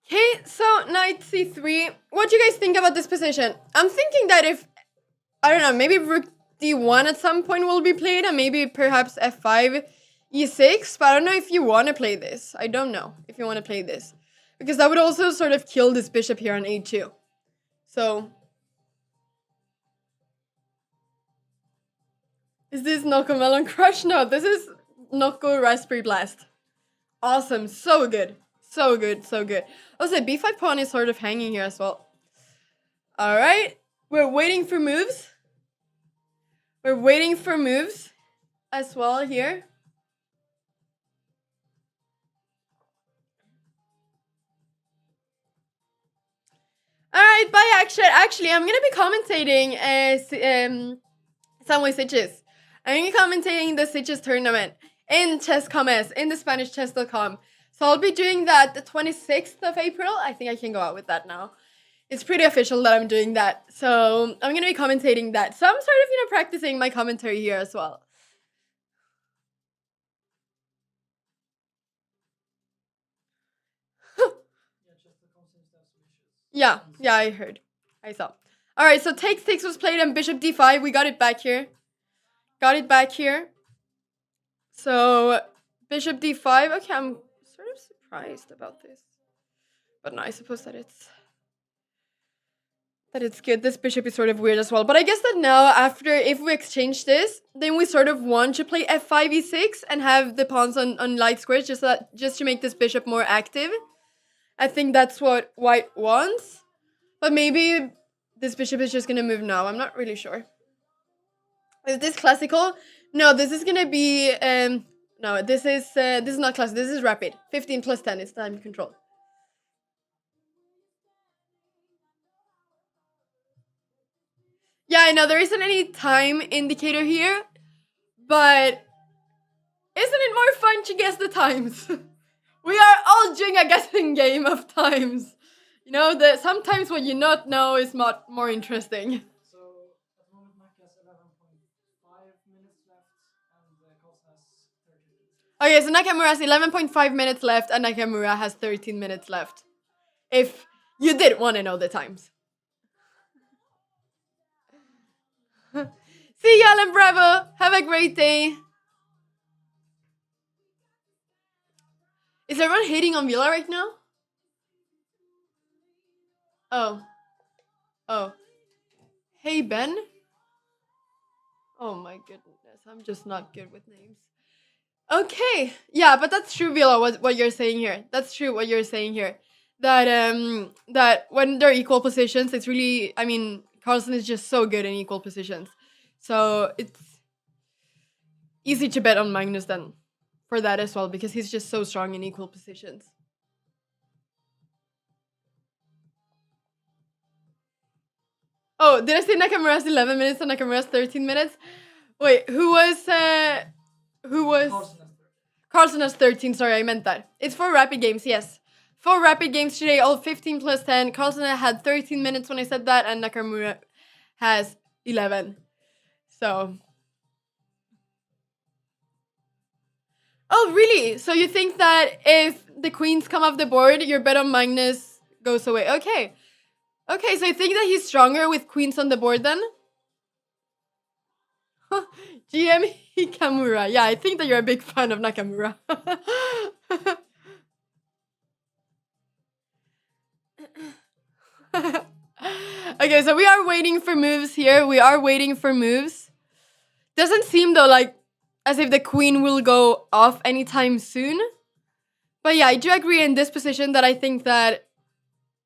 Okay, so knight c3. What do you guys think about this position? I'm thinking that if, I don't know, maybe rook d1 at some point will be played, and maybe perhaps f5, e6, but I don't know if you want to play this. I don't know if you want to play this. Because that would also sort of kill this bishop here on a2. So, is this Noko Melon Crush? No, this is Noko Raspberry Blast. Awesome, so good. So good, so good. Also, b5 pawn is sort of hanging here as well. Alright, we're waiting for moves. We're waiting for moves as well here. Alright, bye action. Actually, I'm gonna be commentating Samway Sitches. I'm gonna be commentating the Sitches tournament in Chess.com, in the Spanish chess.com. So I'll be doing that the 26th of April. I think I can go out with that now. It's pretty official that I'm doing that. So I'm gonna be commentating that. So I'm sort of, practicing my commentary here as well. Yeah, I heard. I saw. Alright, so take 6 was played and bishop d5. We got it back here. So bishop d5. Okay, I'm sort of surprised about this. But no, I suppose that it's good. This bishop is sort of weird as well. But I guess that now, after, if we exchange this, then we sort of want to play f5, e6 and have the pawns on light squares just to make this bishop more active. I think that's what white wants. But maybe this bishop is just gonna move now. I'm not really sure. Is this classical? No, this is gonna be no, this is not classical. This is rapid. 15 plus 10 is time control. Yeah, I know there isn't any time indicator here, but isn't it more fun to guess the times? We are all doing a guessing game of times. That sometimes what you not know is more interesting. So at the moment, Mac has 11.5 minutes left, and Carlsen has 13 minutes. Okay, so Nakamura has 11.5 minutes left, and Nakamura has 13 minutes left. If you did want to know the times. See y'all and Bravo. Have a great day. Is everyone hating on Villa right now? Oh. Hey, Ben? Oh my goodness, I'm just not good with names. Okay, yeah, but that's true, Villa, what you're saying here. That's true what you're saying here. That when they're equal positions, it's really, Carlsen is just so good in equal positions. So it's easy to bet on Magnus then for that as well, because he's just so strong in equal positions. Oh, did I say Nakamura's 11 minutes and Nakamura's 13 minutes? Wait, who was... Carlsen has 13, sorry, I meant that. It's 4 rapid games, yes. 4 rapid games today, all 15 plus 10. Carlsen had 13 minutes when I said that, and Nakamura has 11. So... Oh, really? So you think that if the queens come off the board, your bet on Magnus goes away? Okay. Okay, so you think that he's stronger with queens on the board then? GM Hikamura. Yeah, I think that you're a big fan of Nakamura. Okay, so we are waiting for moves here. Doesn't seem though like as if the queen will go off anytime soon. But yeah, I do agree in this position that I think that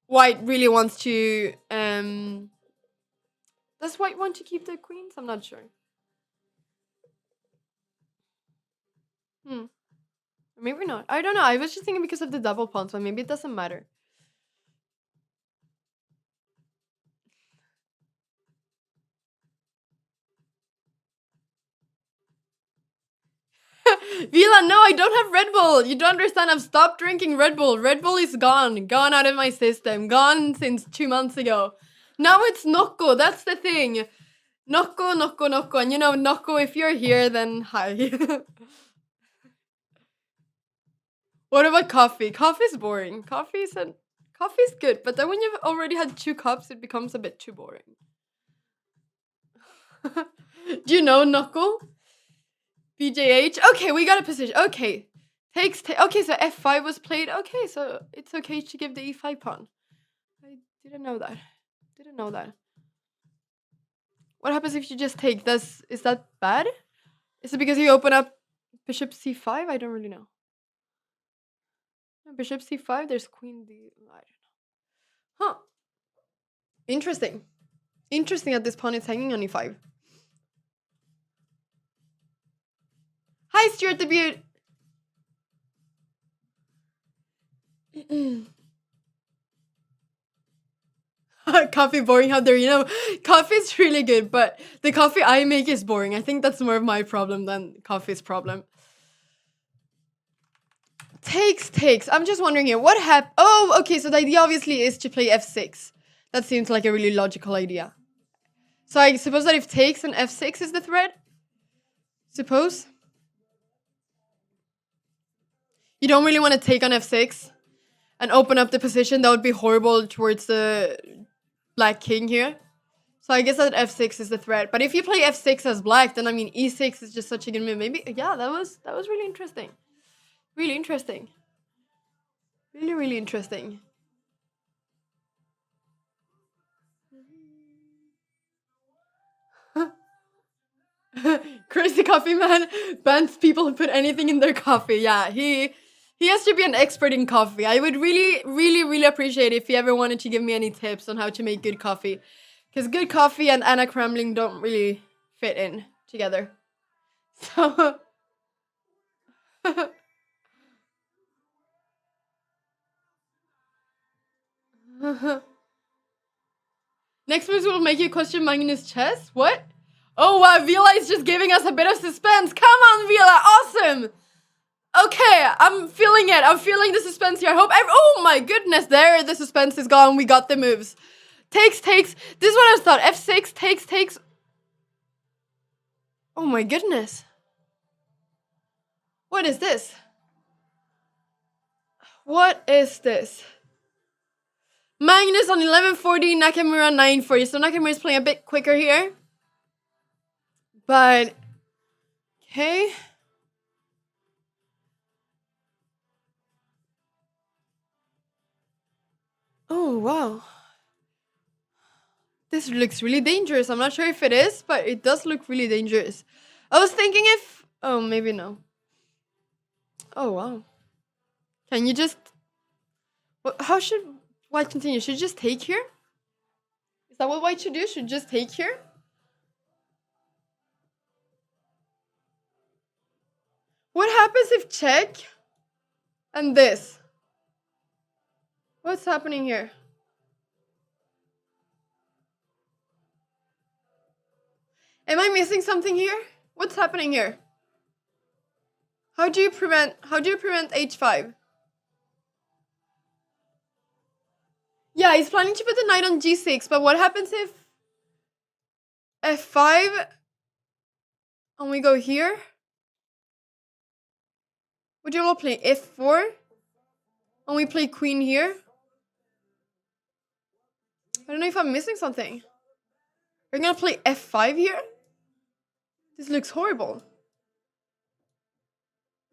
white really wants to... Does white want to keep the queens? I'm not sure. Maybe not. I don't know. I was just thinking because of the double pawn, so maybe it doesn't matter. Vila, no, I don't have Red Bull. You don't understand. I've stopped drinking Red Bull. Red Bull is gone. Gone out of my system. Gone since 2 months ago. Now it's Nocco. That's the thing. Nocco. And Nocco, if you're here, then hi. What about coffee? Coffee's boring. Coffee's good, but then when you've already had 2 cups, it becomes a bit too boring. Do you know Nocco? BJH. Okay, we got a position. Okay. Okay, so f5 was played. Okay, so it's okay to give the e5 pawn. I didn't know that. Didn't know that. What happens if you just take this? Is that bad? Is it because you open up bishop c5? I don't really know. Bishop c5, there's queen d. I don't know. Huh. Interesting. Interesting that this pawn is hanging on e5. Hi, Stuart the Beaut. Coffee boring, how dare you know? Coffee is really good, but the coffee I make is boring. I think that's more of my problem than coffee's problem. Takes. I'm just wondering here, what happened? Oh, okay, so the idea obviously is to play f6. That seems like a really logical idea. So I suppose that if takes and f6 is the threat? Suppose? You don't really want to take on f6 and open up the position. That would be horrible towards the black king here. So I guess that f6 is the threat. But if you play f6 as black, then I mean e6 is just such a good move. Maybe, yeah, that was really interesting. Really interesting. Really interesting. Crazy coffee man bans people who put anything in their coffee. Yeah, he has to be an expert in coffee. I would really appreciate if he ever wanted to give me any tips on how to make good coffee. Because good coffee and Anna Cramling don't really fit in together. So... Next moves will make you question Magnus' chess? What? Oh wow, Vila is just giving us a bit of suspense. Come on, Vila, awesome! Okay, I'm feeling it. I'm feeling the suspense here. I hope oh my goodness, there the suspense is gone. We got the moves. Takes. This is what I thought. F6, takes. Oh my goodness. What is this? What is this? Magnus on 1140, Nakamura 940. So Nakamura is playing a bit quicker here. But, okay. Oh, wow. This looks really dangerous. I'm not sure if it is, but it does look really dangerous. I was thinking if... Oh, maybe no. Oh, wow. Can you just... How should white continue? Should just take here? Is that what white should do? Should just take here? What happens if check and this? What's happening here? Am I missing something here? What's happening here? How do you prevent h5? Yeah, he's planning to put the knight on g6, but what happens if f5 and we go here? Would you all play f4 and we play queen here? I don't know if I'm missing something. We're gonna play f5 here? This looks horrible.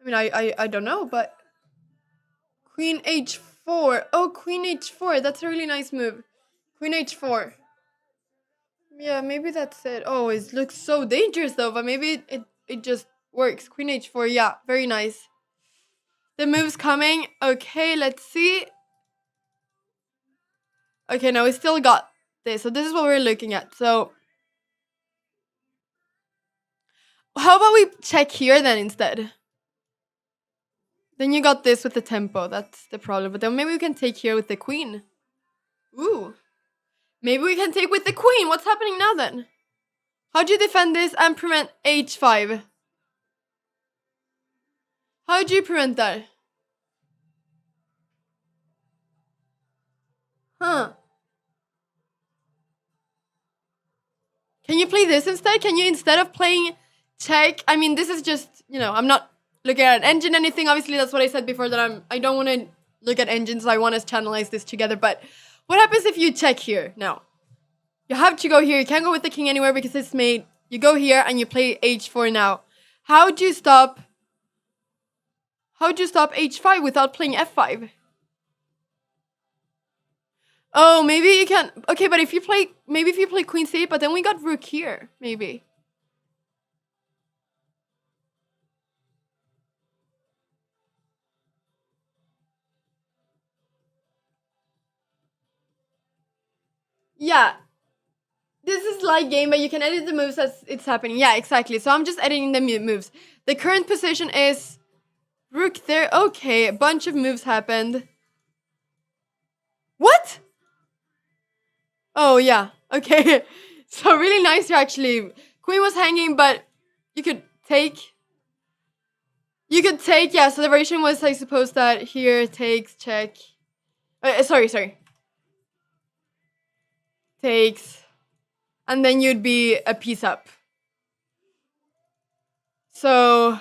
I mean, I don't know, but... Queen h4. Oh, queen h4. That's a really nice move. Queen h4. Yeah, maybe that's it. Oh, it looks so dangerous though, but maybe it just works. Queen h4. Yeah, very nice. The move's coming. Okay, let's see. Okay, now we still got this. So this is what we're looking at. So... How about we check here then instead? Then you got this with the tempo. That's the problem. But then maybe we can take here with the queen. Ooh. Maybe we can take with the queen. What's happening now then? How do you defend this and prevent h5? How do you prevent that? Huh. Can you play this instead? Can you, instead of playing check... I mean, this is just, you know, I'm not looking at an engine anything. Obviously, that's what I said before, that I don't want to look at engines. I want to channelize this together. But what happens if you check here now? You have to go here. You can't go with the king anywhere because it's made. You go here and you play h4 now. How do you stop h5 without playing f5? Oh, maybe you can. Okay, but if you play, maybe if you play queen c8, but then we got rook here, maybe. Yeah, this is like game, but you can edit the moves as it's happening. Yeah, exactly. So I'm just editing the moves. The current position is rook there. Okay, a bunch of moves happened. What? Oh yeah. Okay. So really nice here actually. Queen was hanging, but you could take. You could take, yeah. So the variation was, I suppose, that here takes check. Sorry. Takes, and then you'd be a piece up. So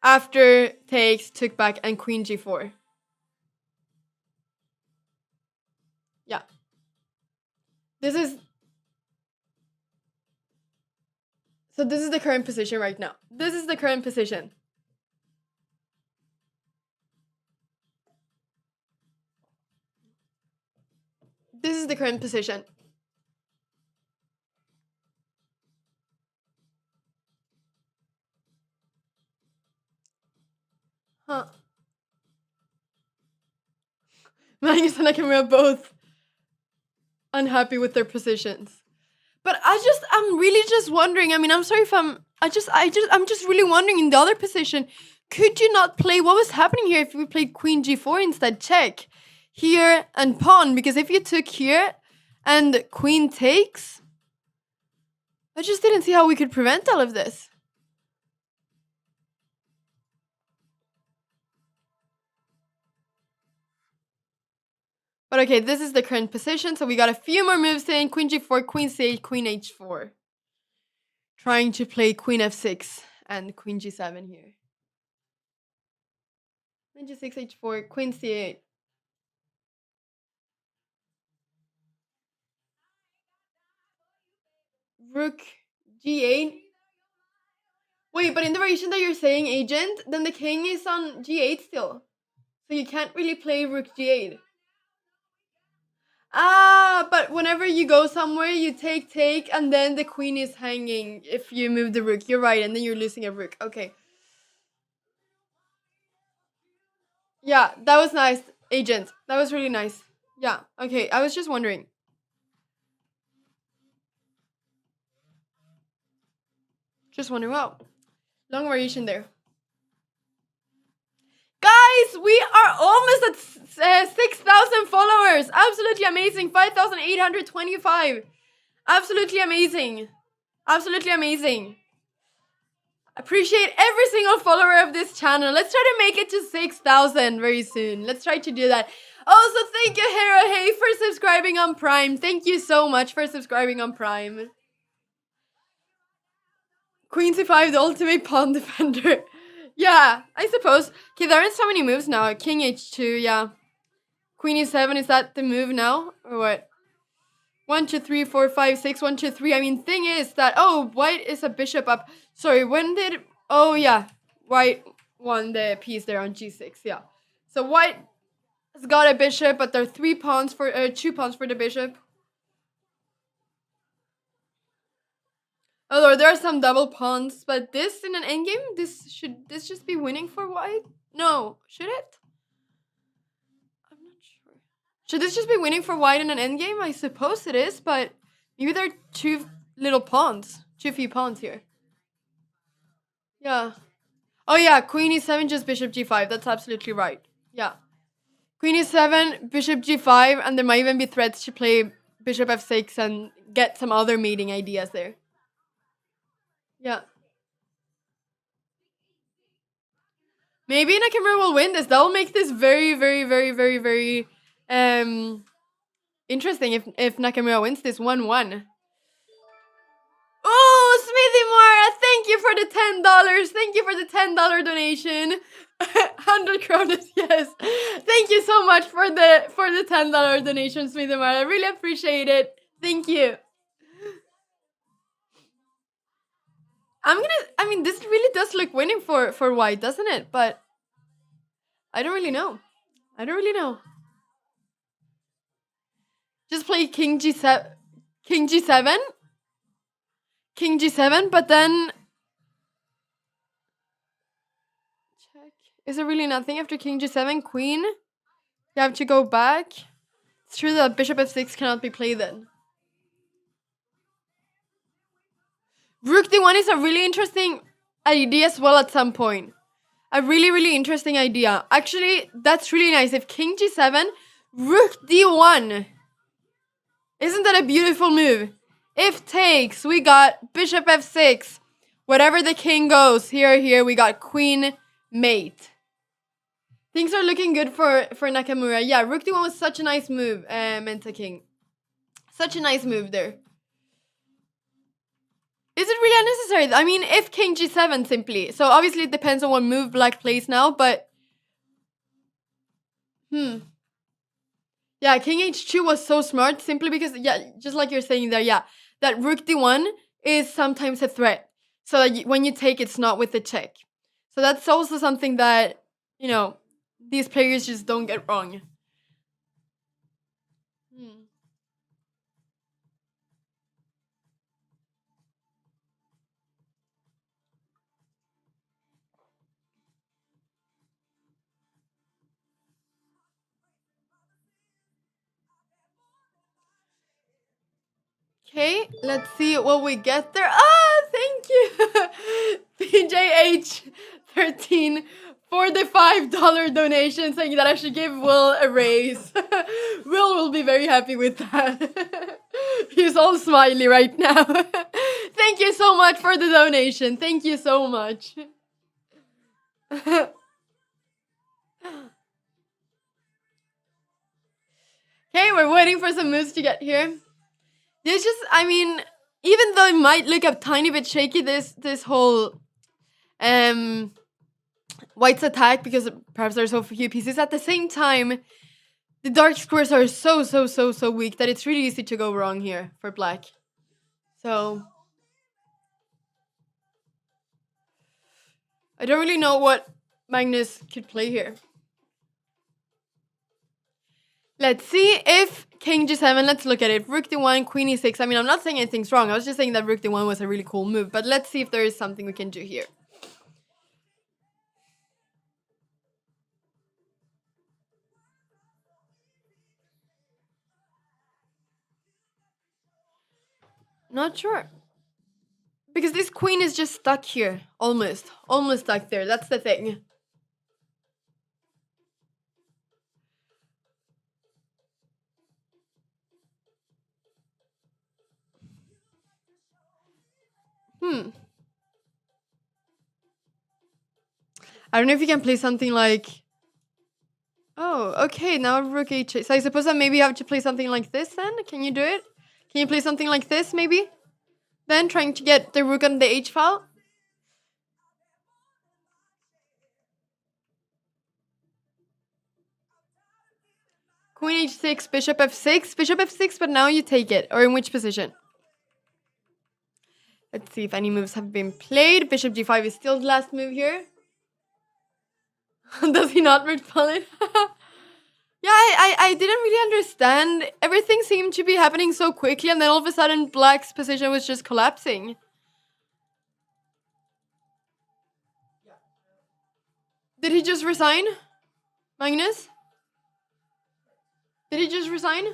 after takes, took back, and queen g4. Yeah. This is so. This is the current position right now. This is the current position. This is the current position. Huh. Magnus and Nakamura both unhappy with their positions. But I'm really just wondering. I mean, I'm sorry if I'm just really wondering in the other position, could you not play what was happening here if we played queen g4 instead? Check here and pawn, because if you took here and queen takes, I just didn't see how we could prevent all of this. But okay, this is the current position, so we got a few more moves in. Queen g4, queen c8, queen h4. Trying to play queen f6 and queen g7 here. Queen g6, h4, queen c8. Rook g8. Wait, but in the variation that you're saying, agent, then the king is on g8 still. So you can't really play rook g8. Ah, but whenever you go somewhere, you take, and then the queen is hanging if you move the rook. You're right, and then you're losing a rook. Okay. Yeah, that was nice, agent. That was really nice. Yeah, okay, I was just wondering. Just wondering, wow. Long variation there. Guys, we are almost at 6,000 followers. Absolutely amazing. 5,825. Absolutely amazing. Absolutely amazing. Appreciate every single follower of this channel. Let's try to make it to 6,000 very soon. Let's try to do that. Also, thank you, Hera Hey, for subscribing on Prime. Thank you so much for subscribing on Prime. Queen c5, the ultimate pawn defender. Yeah, I suppose. Okay, there aren't so many moves now. King h2, yeah. Queen e7, is that the move now? Or what? 1, 2, 3, 4, 5, 6, 1, 2, 3. I mean, thing is that, oh, white is a bishop up. Sorry, when did, oh yeah, white won the piece there on g6, yeah. So white has got a bishop, but there are 2 pawns for the bishop. Although there are some double pawns, but this in an endgame, should this just be winning for white? No, should it? I'm not sure. Should this just be winning for white in an endgame? I suppose it is, but maybe there are too little pawns, too few pawns here. Yeah. Oh yeah, queen e7, just bishop g5. That's absolutely right. Yeah. Queen e7, bishop g5, and there might even be threats to play bishop f6 and get some other mating ideas there. Yeah. Maybe Nakamura will win this. That will make this very, very, very, very, very interesting if Nakamura wins this 1-1. Oh, Smithy Mara, thank you for the $10. Thank you for the $10 donation. 100 kronas, yes. Thank you so much for the $10 donation, Smithy Mara. I really appreciate it. Thank you. I mean, this really does look winning for white, doesn't it? But I don't really know. I don't really know. just play king g7, king g7, king g7, but then check. Is there really nothing after king g7? Queen? You have to go back. It's true that bishop f6 cannot be played then. Rook d1 is a really interesting idea as well at some point. A really, really interesting idea. Actually, that's really nice. If king g7, rook d1. Isn't that a beautiful move? If takes, we got bishop f6. Whatever the king goes, here, we got queen mate. Things are looking good for Nakamura. Yeah, rook d1 was such a nice move, Menta King. Such a nice move there. Is it really unnecessary? I mean, if king g7 simply. So obviously it depends on what move black plays now, but... Yeah, king h2 was so smart simply because, yeah, just like you're saying there, yeah, that rook d1 is sometimes a threat. So that when you take, it's not with the check. So that's also something that, you know, these players just don't get wrong. Okay, let's see what we get there. Ah, thank you, PJH13, for the $5 donation, saying that I should give Will a raise. Will be very happy with that. He's all smiley right now. Thank you so much for the donation. Thank you so much. Okay, we're waiting for some moves to get here. There's just, I mean, even though it might look a tiny bit shaky, this whole white's attack, because perhaps there's so few pieces, at the same time, the dark squares are so weak that it's really easy to go wrong here for black. So I don't really know what Magnus could play here. Let's see if king g7, let's look at it. Rook d1, queen e6. I mean, I'm not saying anything's wrong. I was just saying that rook d1 was a really cool move. But let's see if there is something we can do here. Not sure. Because this queen is just stuck here. Almost stuck there. That's the thing. I don't know if you can play something like... Oh, okay, now rook h8. So I suppose that maybe you have to play something like this then? Can you do it? Can you play something like this, maybe? Then, trying to get the rook on the h file? Queen h6, bishop f6. Bishop f6, but now you take it. Or in which position? Let's see if any moves have been played. Bishop g5 is still the last move here. Does he not repel it? Yeah, I didn't really understand. Everything seemed to be happening so quickly, and then all of a sudden black's position was just collapsing. Did he just resign? Magnus? Did he just resign?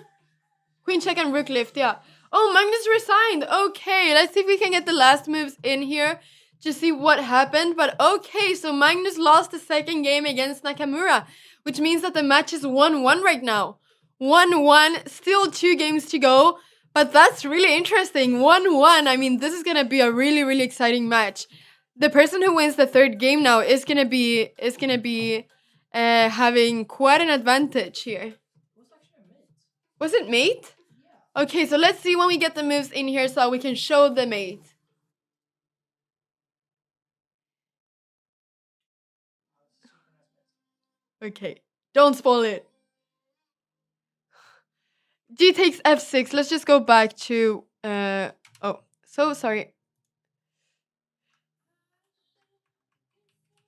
Queen check and rook lift, yeah. Oh, Magnus resigned. Okay, let's see if we can get the last moves in here to see what happened. But okay, so Magnus lost the second game against Nakamura, which means that the match is 1-1 right now. 1-1, still 2 games to go. But that's really interesting. 1-1. I mean, this is gonna be a really, really exciting match. The person who wins the third game now is gonna be having quite an advantage here. Was it mate? Okay, so let's see when we get the moves in here so we can show the mate. Okay, don't spoil it. G takes f6. Let's just go back to... oh, so sorry.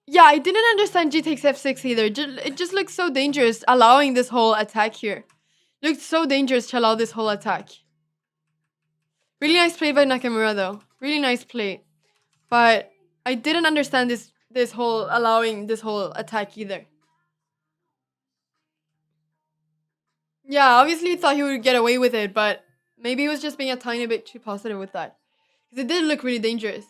Yeah, I didn't understand G takes f6 either. It just looks so dangerous, allowing this whole attack here. Looked so dangerous to allow this whole attack. Really nice play by Nakamura though. Really nice play. But I didn't understand this whole allowing this whole attack either. Yeah, obviously thought he would get away with it, but maybe he was just being a tiny bit too positive with that. Because it did look really dangerous.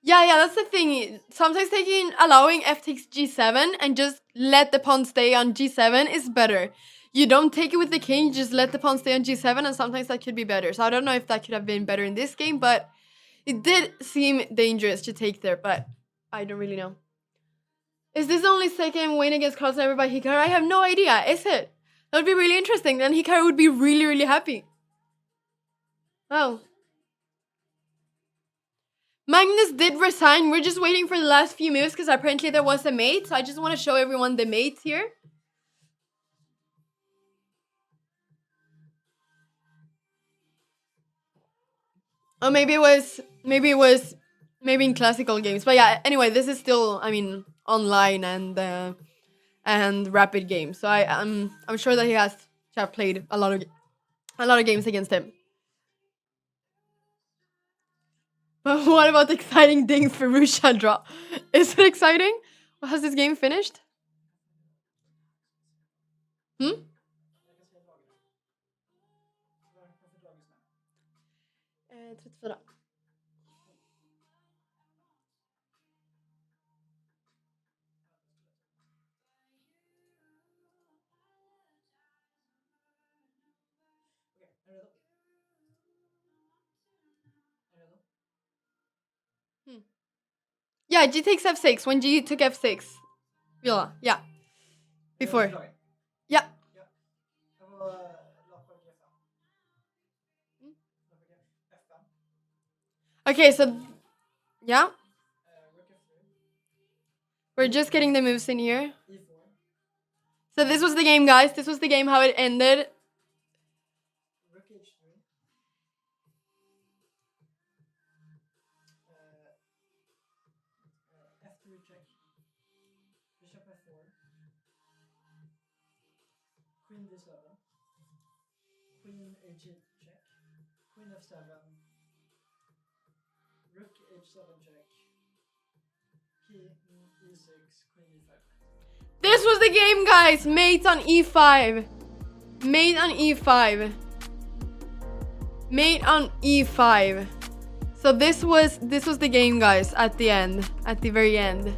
Yeah, that's the thing. Sometimes allowing f takes g7 and just let the pawn stay on g7 is better. You don't take it with the king, you just let the pawn stay on g7, and sometimes that could be better. So I don't know if that could have been better in this game, but it did seem dangerous to take there, but I don't really know. Is this the only second win against Carlsen ever by Hikaru? I have no idea. Is it? That would be really interesting. Then Hikaru would be really, really happy. Oh. Magnus did resign. We're just waiting for the last few moves because apparently there was a mate. So I just want to show everyone the mate here. Oh, maybe in classical games. But yeah, anyway, this is still, I mean, online and rapid games. So I'm sure that he has to have played a lot of games against him. But what about the exciting Ding Ferusha draw? Is it exciting? Well, has this game finished? Hmm? Eh, 34. Yeah, G takes f6 when G took f6. Viola, yeah. Before. Yeah. Okay, so yeah. We're just getting the moves in here. So this was the game, guys. This was the game, how it ended. F3 check. Bishop f4. Queen d7. Queen h8 check. Queen f7. Rook h7 check. King e6. Queen e5. This was the game, guys. Mate on e5. Mate on e5. Mate on e5. So this was the game, guys, at the end. At the very end.